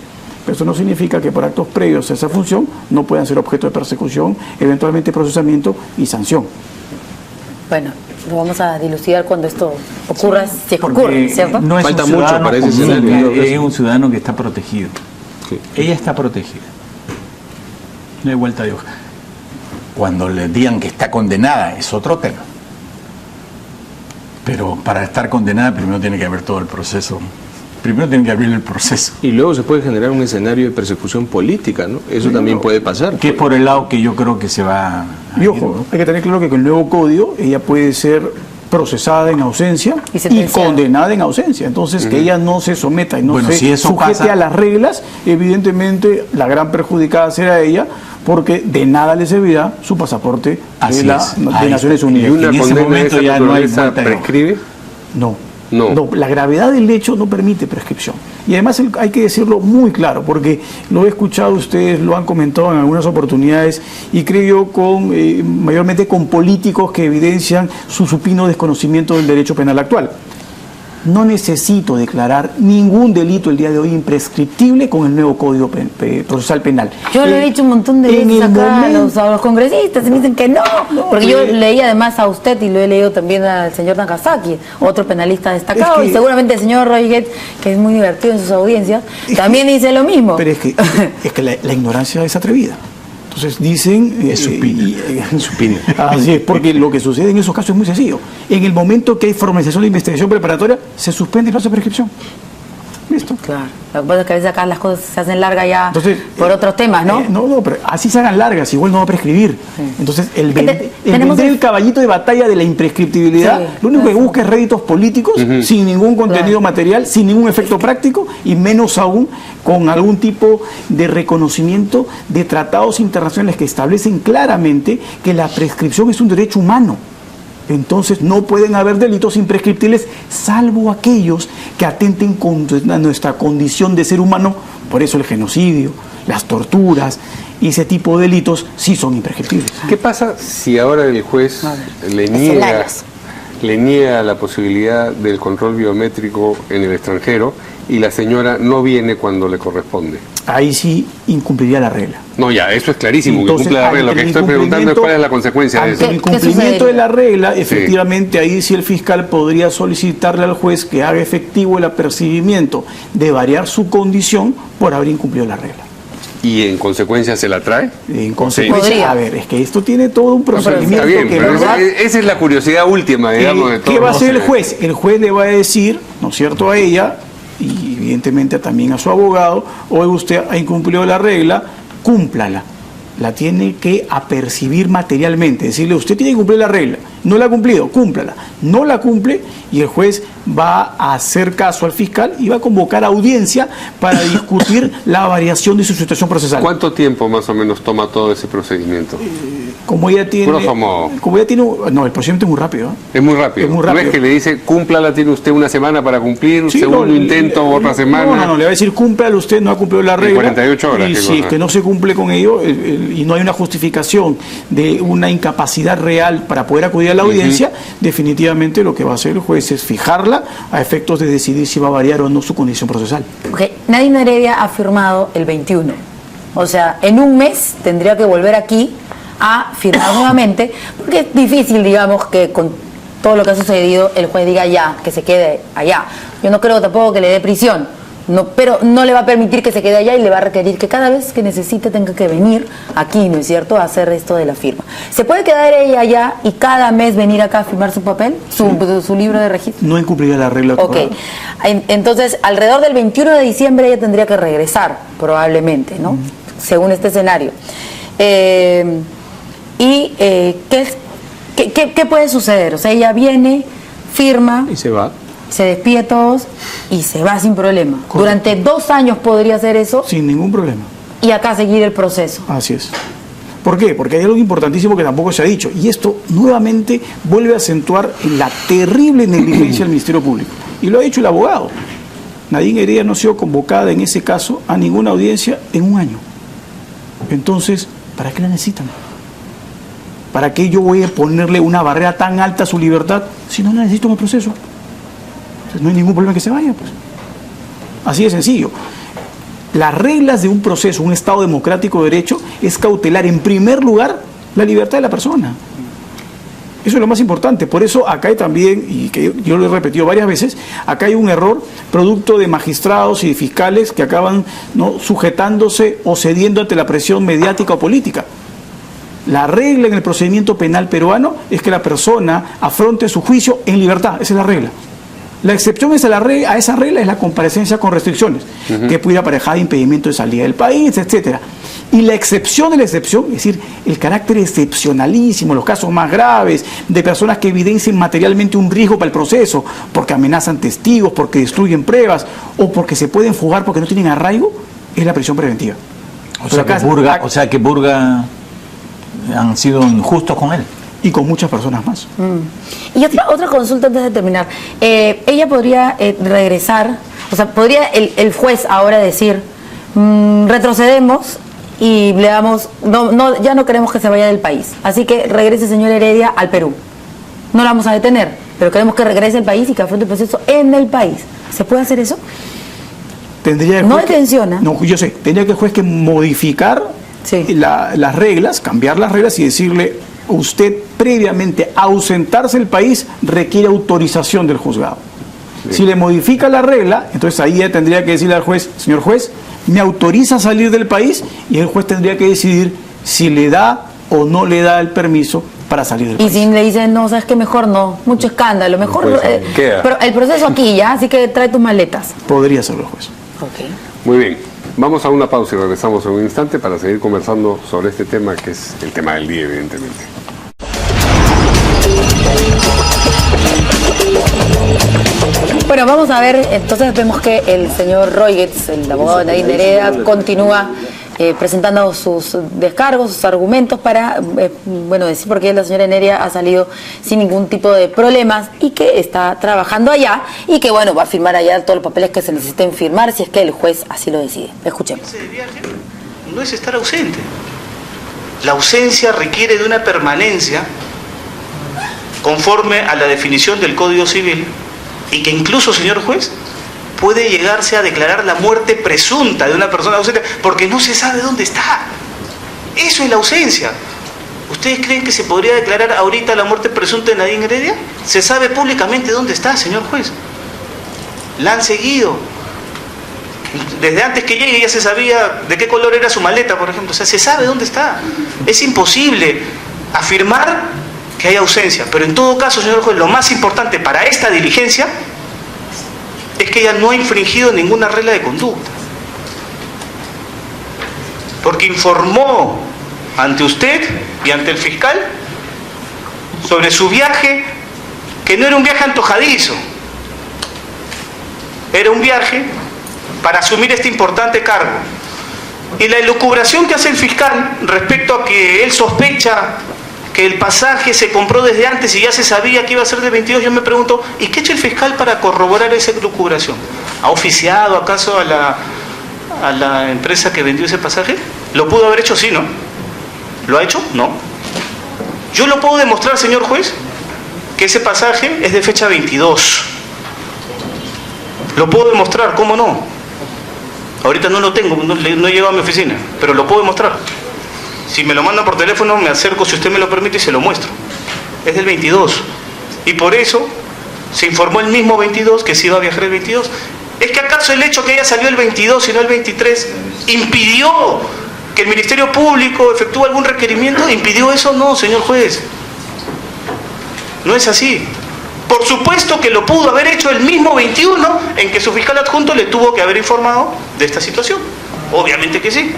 Pero eso no significa que por actos previos a esa función no puedan ser objeto de persecución, eventualmente procesamiento y sanción. Bueno, lo vamos a dilucidar cuando esto ocurra, si es que ocurre, ¿cierto? No es Falta un mucho ciudadano para ese común, escenario. es un ciudadano que está protegido. Sí. Ella está protegida. No hay vuelta de hoja. Cuando le digan que está condenada es otro tema. Pero para estar condenada primero tiene que haber todo el proceso. Primero tiene que abrir el proceso. Y luego se puede generar un escenario de persecución política, ¿no? Eso también puede pasar. Que es por el lado que yo creo que se va a Y ojo, hay que tener claro que con el nuevo código ella puede ser procesada en ausencia y condenada en ausencia. Entonces, que ella no se someta y no se sujete a las reglas, evidentemente la gran perjudicada será ella, porque de nada le servirá su pasaporte de Naciones Unidas. ¿Y una en ese condena momento de esa ya no hay naturaleza vuelta de hoja. prescribe? No, la gravedad del hecho no permite prescripción. Y además hay que decirlo muy claro, porque lo he escuchado, ustedes lo han comentado en algunas oportunidades, y creo yo mayormente con políticos que evidencian su supino desconocimiento del derecho penal actual. No necesito declarar ningún delito el día de hoy imprescriptible con el nuevo Código Procesal Penal. Yo lo he dicho un montón de veces acá a los congresistas, y me dicen que no, porque yo leí además a usted y lo he leído también al señor Nagasaki, otro penalista destacado, y seguramente el señor Rodríguez, que es muy divertido en sus audiencias, también dice lo mismo. Pero es que la ignorancia es atrevida. Entonces dicen... Es supina. Así es, porque lo que sucede en esos casos es muy sencillo. En el momento que hay formalización de investigación preparatoria, se suspende el plazo de prescripción. Listo. Claro. Lo que pasa es que a veces acá las cosas se hacen largas ya. Entonces, por otros temas, ¿no? No, pero así se hagan largas, igual no va a prescribir. Sí. Entonces, vender el caballito de batalla de la imprescriptibilidad, lo único que busca es réditos políticos, sin ningún contenido material, sin ningún efecto práctico, y menos aún con algún tipo de reconocimiento de tratados internacionales que establecen claramente que la prescripción es un derecho humano. Entonces no pueden haber delitos imprescriptibles salvo aquellos que atenten contra nuestra condición de ser humano. Por eso el genocidio, las torturas y ese tipo de delitos sí son imprescriptibles. ¿Qué pasa si ahora el juez le niega la posibilidad del control biométrico en el extranjero y la señora no viene cuando le corresponde? Ahí sí incumpliría la regla. No, ya, eso es clarísimo, entonces, que incumple la regla. Lo que estoy preguntando es cuál es la consecuencia de eso. El incumplimiento de la regla, efectivamente, ahí sí el fiscal podría solicitarle al juez que haga efectivo el apercibimiento de variar su condición por haber incumplido la regla. ¿Y en consecuencia se la trae? En consecuencia, a ver, es que esto tiene todo un procedimiento. Está bien, que pero verdad, esa es la curiosidad última, digamos, de todo. ¿Qué va a hacer el juez? El juez le va a decir, ¿no es cierto?, a ella, y evidentemente también a su abogado: hoy usted ha incumplido la regla, cúmplala. La tiene que apercibir materialmente, decirle: usted tiene que cumplir la regla, no la ha cumplido, cúmplala. No la cumple, y el juez va a hacer caso al fiscal y va a convocar audiencia para discutir la variación de su situación procesal. ¿Cuánto tiempo más o menos toma todo ese procedimiento? Como ella tiene, no, el procedimiento es muy rápido. Es muy rápido. Es muy rápido. No es que le dice: cúmplala, tiene usted una semana para cumplir, Sí, segundo intento, otra semana. No, le va a decir: cúmplala, usted no ha cumplido la regla. 48 horas. Y si es que no se cumple con ello, y no hay una justificación de una incapacidad real para poder acudir a la audiencia, definitivamente lo que va a hacer el juez es fijarla a efectos de decidir si va a variar o no su condición procesal. Okay. Nadine Heredia ha firmado el 21. O sea, en un mes tendría que volver aquí a firmar nuevamente, porque es difícil, digamos, que con todo lo que ha sucedido el juez diga ya, que se quede allá. Yo no creo tampoco que le dé prisión, no, pero no le va a permitir que se quede allá y le va a requerir que cada vez que necesite tenga que venir aquí, ¿no es cierto?, a hacer esto de la firma. ¿Se puede quedar ella allá y cada mes venir acá a firmar su papel, su libro de registro? No incumpliría la regla. Ok, entonces alrededor del 21 de diciembre ella tendría que regresar, probablemente, ¿no? Según este escenario. ¿Qué puede suceder? O sea, ella viene, firma y se va, se despide todos y se va sin problema. Correcto. Durante 2 años podría hacer eso. Sin ningún problema. Y acá seguir el proceso. Así es. ¿Por qué? Porque hay algo importantísimo que tampoco se ha dicho, y esto nuevamente vuelve a acentuar la terrible negligencia del Ministerio Público. Y lo ha dicho el abogado. Nadine Heredia no ha sido convocada en ese caso a ninguna audiencia en 1 año. Entonces, ¿para qué la necesitan? ¿Para qué yo voy a ponerle una barrera tan alta a su libertad si no la necesito en el proceso? Entonces, no hay ningún problema que se vaya, pues. Así de sencillo. Las reglas de un proceso, un Estado democrático de derecho, es cautelar en primer lugar la libertad de la persona. Eso es lo más importante. Por eso acá hay también, y que yo lo he repetido varias veces, acá hay un error producto de magistrados y de fiscales que acaban, ¿no?, sujetándose o cediendo ante la presión mediática o política. La regla en el procedimiento penal peruano es que la persona afronte su juicio en libertad. Esa es la regla. La excepción a esa regla es la comparecencia con restricciones, que puede ir aparejada de impedimento de salida del país, etcétera. Y la excepción de la excepción, es decir, el carácter excepcionalísimo, los casos más graves, de personas que evidencien materialmente un riesgo para el proceso, porque amenazan testigos, porque destruyen pruebas, o porque se pueden fugar porque no tienen arraigo, es la prisión preventiva. O sea que Burga han sido injustos con él. Y con muchas personas más. Y otra consulta antes de terminar. Ella podría regresar, o sea, podría el juez ahora decir, retrocedemos y le damos, ya no queremos que se vaya del país. Así que regrese, señor Heredia, al Perú. No la vamos a detener, pero queremos que regrese al país y que afronte el proceso en el país. ¿Se puede hacer eso? Tendría el juez yo sé, tendría que el juez que modificar las reglas, cambiar las reglas y decirle: usted previamente ausentarse del país requiere autorización del juzgado. Sí. Si le modifica la regla, entonces ahí ya tendría que decirle al juez: señor juez, ¿me autoriza a salir del país? Y el juez tendría que decidir si le da o no le da el permiso para salir del país. Y si le dicen: no, sabes que mejor no, mucho escándalo, mejor pero el proceso aquí ya, así que trae tus maletas. Podría serlo el juez. Okay. Muy bien, vamos a una pausa y regresamos en un instante para seguir conversando sobre este tema, que es el tema del día, evidentemente. Bueno, vamos a ver, entonces vemos que el señor Roygetz, el abogado de Nadine Heredia, continúa presentando sus descargos, sus argumentos para, decir por qué la señora Heredia ha salido sin ningún tipo de problemas y que está trabajando allá y que, va a firmar allá todos los papeles que se necesiten firmar si es que el juez así lo decide. Escuchemos. Ese viaje no es estar ausente. La ausencia requiere de una permanencia conforme a la definición del Código Civil y que incluso, señor juez, puede llegarse a declarar la muerte presunta de una persona ausente porque no se sabe dónde está. Eso es la ausencia. ¿Ustedes creen que se podría declarar ahorita la muerte presunta de Nadine Heredia? Se sabe públicamente dónde está, señor juez. La han seguido. Desde antes que llegue ya se sabía de qué color era su maleta, por ejemplo. O sea, se sabe dónde está. Es imposible afirmar que hay ausencia. Pero en todo caso, señor juez, lo más importante para esta diligencia es que ella no ha infringido ninguna regla de conducta. Porque informó ante usted y ante el fiscal sobre su viaje, que no era un viaje antojadizo. Era un viaje para asumir este importante cargo. Y la elucubración que hace el fiscal respecto a que él sospecha que el pasaje se compró desde antes y ya se sabía que iba a ser de 22, yo me pregunto, ¿y qué ha hecho el fiscal para corroborar esa elucubración? ¿Ha oficiado acaso a la empresa que vendió ese pasaje? ¿Lo pudo haber hecho? Sí, ¿no? ¿Lo ha hecho? No. Yo lo puedo demostrar, señor juez, que ese pasaje es de fecha 22. Lo puedo demostrar, ¿cómo no? Ahorita no lo tengo, no he llegado a mi oficina, pero lo puedo demostrar. Si me lo mandan por teléfono, me acerco, si usted me lo permite, y se lo muestro. Es del 22. Y por eso se informó el mismo 22 que se iba a viajar el 22. ¿Es que acaso el hecho que ella salió el 22 y no el 23 impidió que el Ministerio Público efectúe algún requerimiento? ¿Impidió eso? No, señor juez. No es así. Por supuesto que lo pudo haber hecho el mismo 21 en que su fiscal adjunto le tuvo que haber informado de esta situación. Obviamente que sí.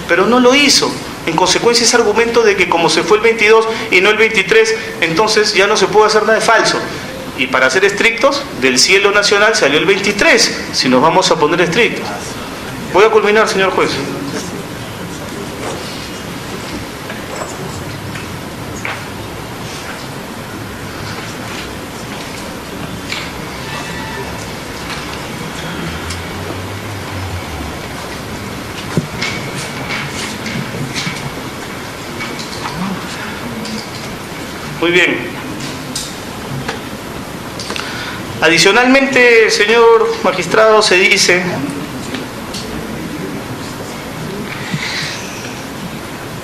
Pero no lo hizo. En consecuencia, ese argumento de que como se fue el 22 y no el 23, entonces ya no se puede hacer nada de falso. Y para ser estrictos, del cielo nacional salió el 23, si nos vamos a poner estrictos. Voy a culminar, señor juez. Muy bien. Adicionalmente, señor magistrado, se dice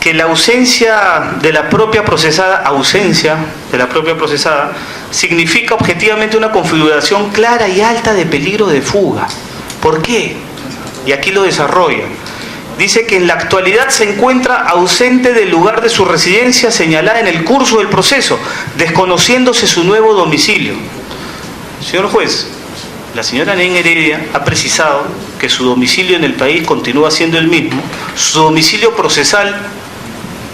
que la ausencia de la propia procesada, significa objetivamente una configuración clara y alta de peligro de fuga. ¿Por qué? Y aquí lo desarrolla. Dice que en la actualidad se encuentra ausente del lugar de su residencia señalada en el curso del proceso, desconociéndose su nuevo domicilio. Señor juez, la señora Nadine Heredia ha precisado que su domicilio en el país continúa siendo el mismo, su domicilio procesal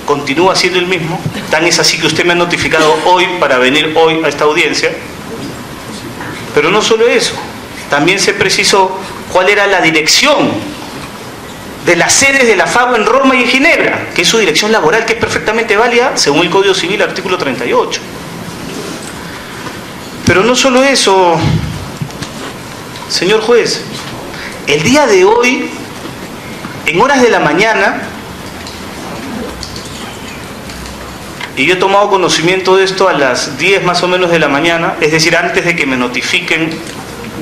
continúa siendo el mismo, tan es así que usted me ha notificado hoy para venir hoy a esta audiencia. Pero no solo eso, también se precisó cuál era la dirección de las sedes de la FAO en Roma y en Ginebra, que es su dirección laboral, que es perfectamente válida según el Código Civil, artículo 38. Pero no solo eso, señor juez, el día de hoy, en horas de la mañana, y yo he tomado conocimiento de esto a las 10 más o menos de la mañana, es decir, antes de que me notifiquen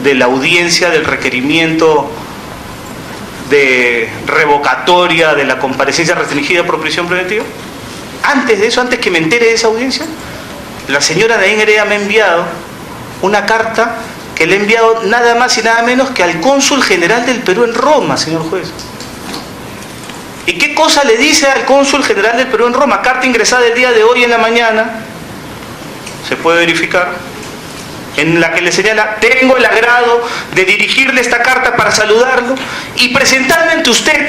de la audiencia del requerimiento de revocatoria de la comparecencia restringida por prisión preventiva. Antes de eso, antes que me entere de esa audiencia, la señora Nadine Heredia me ha enviado una carta que le he enviado nada más y nada menos que al cónsul general del Perú en Roma, señor juez. ¿Y qué cosa le dice al cónsul general del Perú en Roma? Carta ingresada el día de hoy en la mañana, se puede verificar, en la que le señala: tengo el agrado de dirigirle esta carta para saludarlo y presentarme ante usted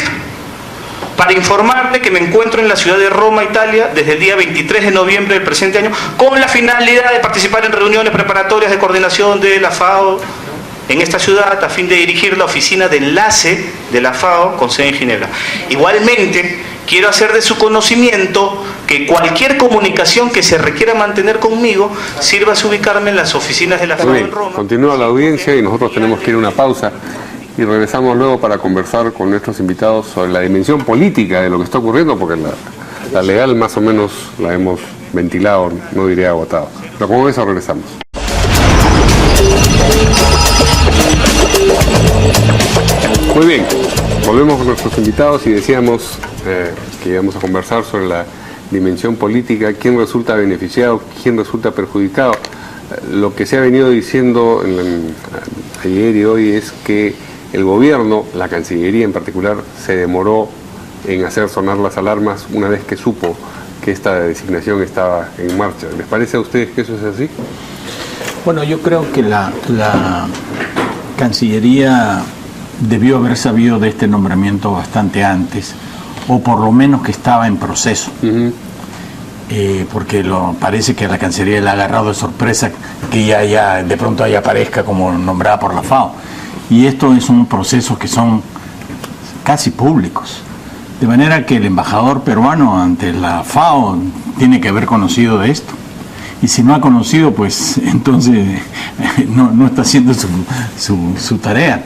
para informarle que me encuentro en la ciudad de Roma, Italia, desde el día 23 de noviembre del presente año, con la finalidad de participar en reuniones preparatorias de coordinación de la FAO en esta ciudad, a fin de dirigir la oficina de enlace de la FAO con sede en Ginebra. Igualmente, quiero hacer de su conocimiento que cualquier comunicación que se requiera mantener conmigo sirva a ubicarme en las oficinas de la FAO en Roma. Continúa la audiencia y nosotros tenemos que ir a una pausa y regresamos luego para conversar con nuestros invitados sobre la dimensión política de lo que está ocurriendo, porque la legal más o menos la hemos ventilado, no diré agotado. Pero como ves, regresamos. Muy bien, volvemos con nuestros invitados y decíamos que íbamos a conversar sobre la dimensión política, quién resulta beneficiado, quién resulta perjudicado. Lo que se ha venido diciendo ayer y hoy es que el gobierno, la Cancillería en particular, se demoró en hacer sonar las alarmas una vez que supo que esta designación estaba en marcha. ¿Les parece a ustedes que eso es así? Bueno, yo creo que la Cancillería debió haber sabido de este nombramiento bastante antes, o por lo menos que estaba en proceso. Porque parece que a la Cancillería le ha agarrado de sorpresa que ya de pronto ya aparezca como nombrada por la FAO. Y estos son procesos que son casi públicos. De manera que el embajador peruano ante la FAO tiene que haber conocido de esto. Y si no ha conocido, pues entonces no está haciendo su tarea.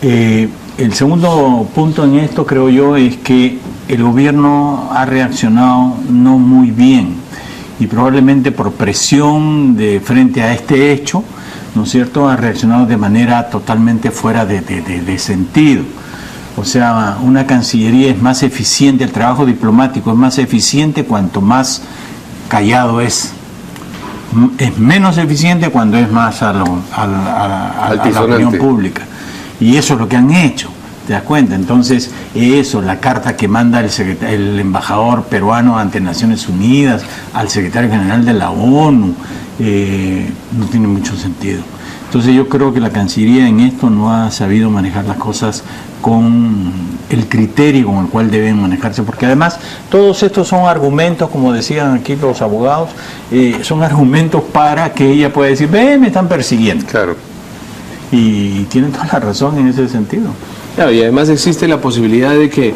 El segundo punto en esto, creo yo, es que el gobierno ha reaccionado no muy bien y probablemente por presión de frente a este hecho, ¿no es cierto?, ha reaccionado de manera totalmente fuera de sentido. O sea, una Cancillería es más eficiente, el trabajo diplomático es más eficiente cuanto más callado es. Es menos eficiente cuando es más a la opinión pública. Y eso es lo que han hecho, ¿te das cuenta? Entonces, eso, la carta que manda el embajador peruano ante Naciones Unidas, al secretario general de la ONU, no tiene mucho sentido. Entonces yo creo que la Cancillería en esto no ha sabido manejar las cosas con el criterio con el cual deben manejarse, porque además todos estos son argumentos, como decían aquí los abogados, son argumentos para que ella pueda decir, ve, me están persiguiendo. Claro. Y tienen toda la razón en ese sentido. Claro, y además existe la posibilidad de que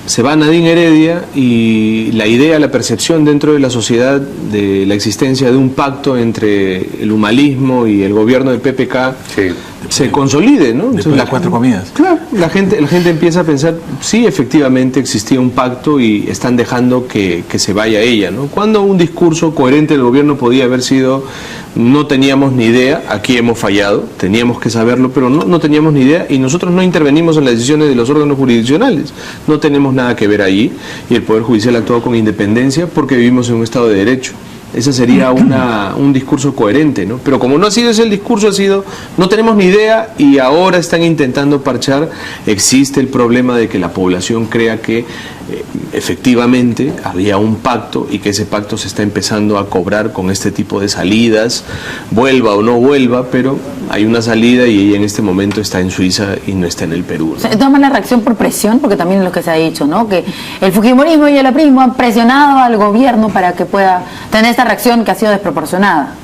se va Nadine Heredia y la idea, la percepción dentro de la sociedad de la existencia de un pacto entre el humanismo y el gobierno del PPK se consolide, ¿no? Después de las 4 comidas. Claro, la gente empieza a pensar, sí, efectivamente existía un pacto y están dejando que se vaya ella, ¿no? Cuando un discurso coherente del gobierno podía haber sido, no teníamos ni idea, aquí hemos fallado, teníamos que saberlo, pero no teníamos ni idea y nosotros no intervenimos en las decisiones de los órganos jurisdiccionales, no tenemos nada que ver allí y el Poder Judicial ha actuado con independencia porque vivimos en un Estado de Derecho. Ese sería un discurso coherente, ¿no? Pero como no ha sido ese el discurso, ha sido, no tenemos ni idea y ahora están intentando parchar. Existe el problema de que la población crea que efectivamente había un pacto y que ese pacto se está empezando a cobrar con este tipo de salidas, vuelva o no vuelva, pero hay una salida y ella en este momento está en Suiza y no está en el Perú, ¿no? Toma la reacción por presión, porque también es lo que se ha dicho, ¿no? Que el fujimorismo y el aprismo han presionado al gobierno para que pueda tener esta reacción que ha sido desproporcionada.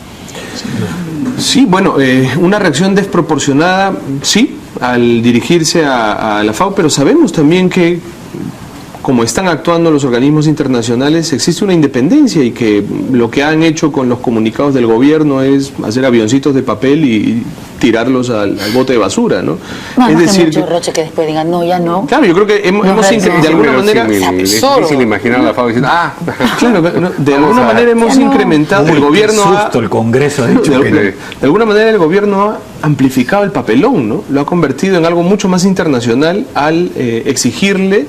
Sí, bueno, una reacción desproporcionada, sí, al dirigirse a la FAO, pero sabemos también que como están actuando los organismos internacionales, existe una independencia y que lo que han hecho con los comunicados del gobierno es hacer avioncitos de papel y tirarlos al bote de basura, ¿no? No, es decir, mucho roche que después digan, no, ya no. Claro, yo creo que hemos de alguna manera... Es difícil imaginar a la FAO diciendo, claro, de alguna manera hemos incrementado, el gobierno el Congreso ha dicho de alguna manera el gobierno ha amplificado el papelón, ¿no? Lo ha convertido en algo mucho más internacional al exigirle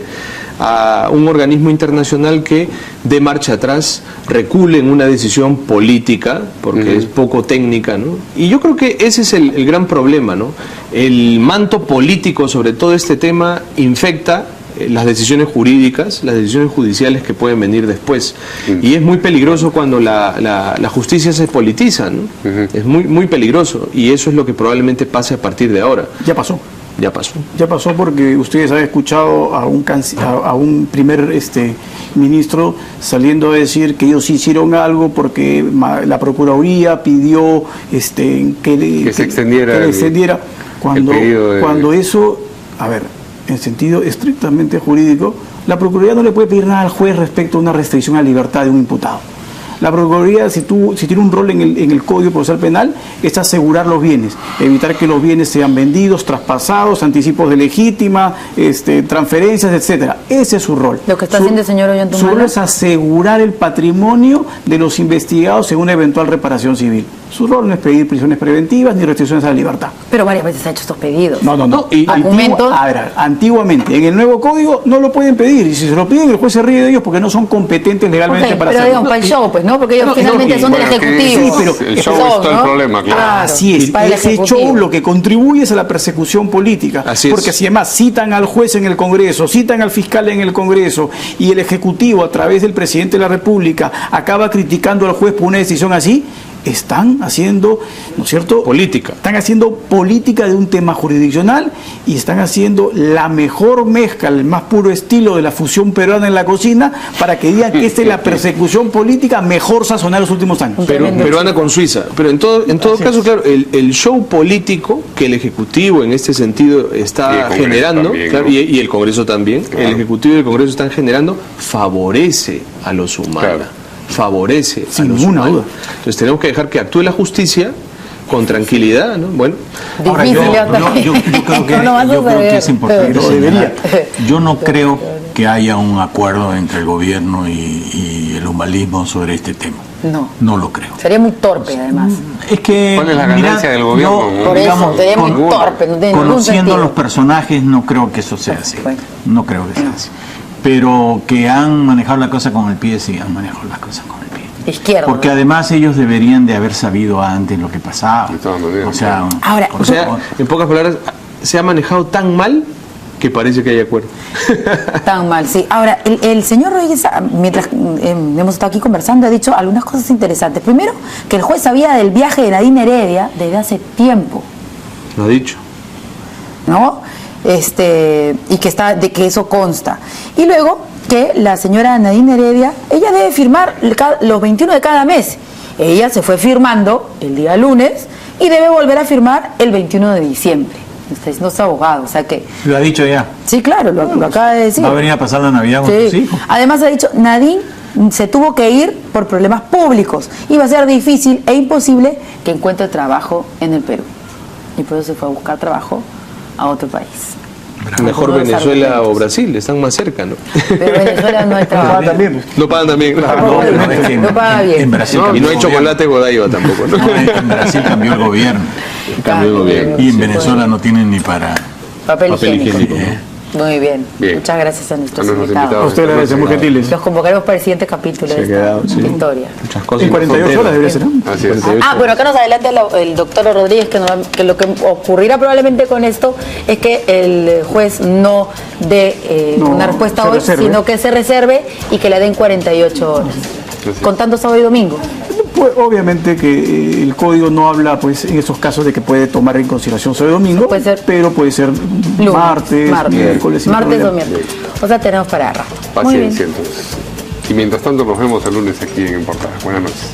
a un organismo internacional que dé marcha atrás, recule en una decisión política, porque es poco técnica, ¿no? Y yo creo que ese es el gran problema, ¿no? El manto político sobre todo este tema infecta las decisiones jurídicas, las decisiones judiciales que pueden venir después. Y es muy peligroso cuando la justicia se politiza, ¿no? Es muy peligroso y eso es lo que probablemente pase a partir de ahora. Ya pasó. Ya pasó. Ya pasó porque ustedes han escuchado a un primer ministro saliendo a decir que ellos hicieron algo porque la Procuraduría pidió que se extendiera. Cuando eso, a ver, en sentido estrictamente jurídico, la Procuraduría no le puede pedir nada al juez respecto a una restricción a la libertad de un imputado. La Procuraduría, si tiene un rol en el Código Procesal Penal, es asegurar los bienes, evitar que los bienes sean vendidos, traspasados, anticipos de legítima, transferencias, etcétera. Ese es su rol. Lo que está haciendo el señor Ollantumala. Su rol es asegurar el patrimonio de los investigados en una eventual reparación civil. Su rol no es pedir prisiones preventivas ni restricciones a la libertad. Pero varias veces ha hecho estos pedidos. No. Y argumentos. Antiguamente, en el nuevo código no lo pueden pedir. Y si se lo piden, el juez se ríe de ellos porque no son competentes legalmente para pero hacerlo. digamos, para el show, pues, ¿no? Porque ellos finalmente son del Ejecutivo. Sí, pero el show es todo el problema, claro. Así es. Para el Ese Ejecutivo. show lo que contribuye es a la persecución política. Así es. Porque si además citan al juez en el Congreso, citan al fiscal en el Congreso, y el Ejecutivo, a través del presidente de la República, acaba criticando al juez por una decisión así, están haciendo, ¿no es cierto?, política. Están haciendo política de un tema jurisdiccional y están haciendo la mejor mezcla, el más puro estilo de la fusión peruana en la cocina, para que digan que esta es la persecución política mejor sazonada de los últimos años. Peruana con Suiza. Pero en todo caso, claro, el show político que el Ejecutivo en este sentido está generando, también, claro, ¿no? y el Congreso también, Claro. el Ejecutivo y el Congreso están generando, favorece a los humanos. Claro. Favorece Sin a los ninguna humanos. duda. Entonces tenemos que dejar que actúe la justicia con tranquilidad, ¿no? Bueno, Ahora, Difícil, yo creo que, No lo vas a yo creo que saber, es importante pero señalar. Yo no creo que haya un acuerdo entre el gobierno y el humanismo sobre este tema. No. No lo creo. Sería muy torpe, además. Es que, ¿Cuál es la ganancia del gobierno? yo, Por eso, digamos, sería muy torpe, no tiene ningún conociendo sentido. los personajes, no creo que eso sea así. Bueno. No creo que sea así. Pero que han manejado la cosa con el pie, sí, han manejado la cosa con el pie. Izquierda. Porque además ellos deberían de haber sabido antes lo que pasaba. De todas maneras, O sea, Ahora, o sea, en pocas palabras, se ha manejado tan mal que parece que hay acuerdo. Tan mal, sí. Ahora, el señor Rodríguez, mientras hemos estado aquí conversando, ha dicho algunas cosas interesantes. Primero, que el juez sabía del viaje de Nadine Heredia desde hace tiempo, Lo ha dicho. ¿no? Y que de que eso consta. Y luego, que la señora Nadine Heredia, ella debe firmar los 21 de cada mes. Ella se fue firmando el día lunes y debe volver a firmar el 21 de diciembre. No es abogado, o sea que... lo ha dicho ya. Sí, claro, lo acaba de decir. Va a venir a pasar la Navidad con Sí. sus hijos. Además ha dicho, Nadine se tuvo que ir por problemas públicos y va a ser difícil e imposible que encuentre trabajo en el Perú. Y por eso se fue a buscar trabajo a otro país. Mejor Con los Venezuela o argumentos. Brasil, están más cerca, ¿no? Pero Venezuela no hay trabajo. Lo pagan también. No, es que no paga bien. en Brasil No, y cambió no hay el chocolate Godiva tampoco, ¿no? gobierno. En Brasil cambió el gobierno. Cambió el gobierno. Y en Venezuela no tienen ni para... Papel Papel higiénico. higiénico. Muy bien. Bien. Muchas gracias a nuestros A nuestros invitados. invitados. A ustedes les agradecemos gentiles. Los convocaremos para el siguiente capítulo Se de ha esta quedado, sí. historia. Muchas cosas. En 48 horas debería ser, ¿no? Así es. Bueno, acá nos adelanta el doctor Rodríguez que lo que ocurrirá probablemente con esto es que el juez no dé No, una respuesta se hoy, reserve. sino que se reserve y que le den 48 horas. Contando sábado y domingo. Pues, obviamente que el código no habla, pues, en esos casos de que puede tomar en consideración sábado y domingo, Puede ser pero puede ser Lunes, martes, miércoles, sin martes o problema. miércoles. O sea, tenemos para rato. Muy bien. Paciencia entonces. Y mientras tanto nos vemos el lunes aquí en Portada. Buenas noches.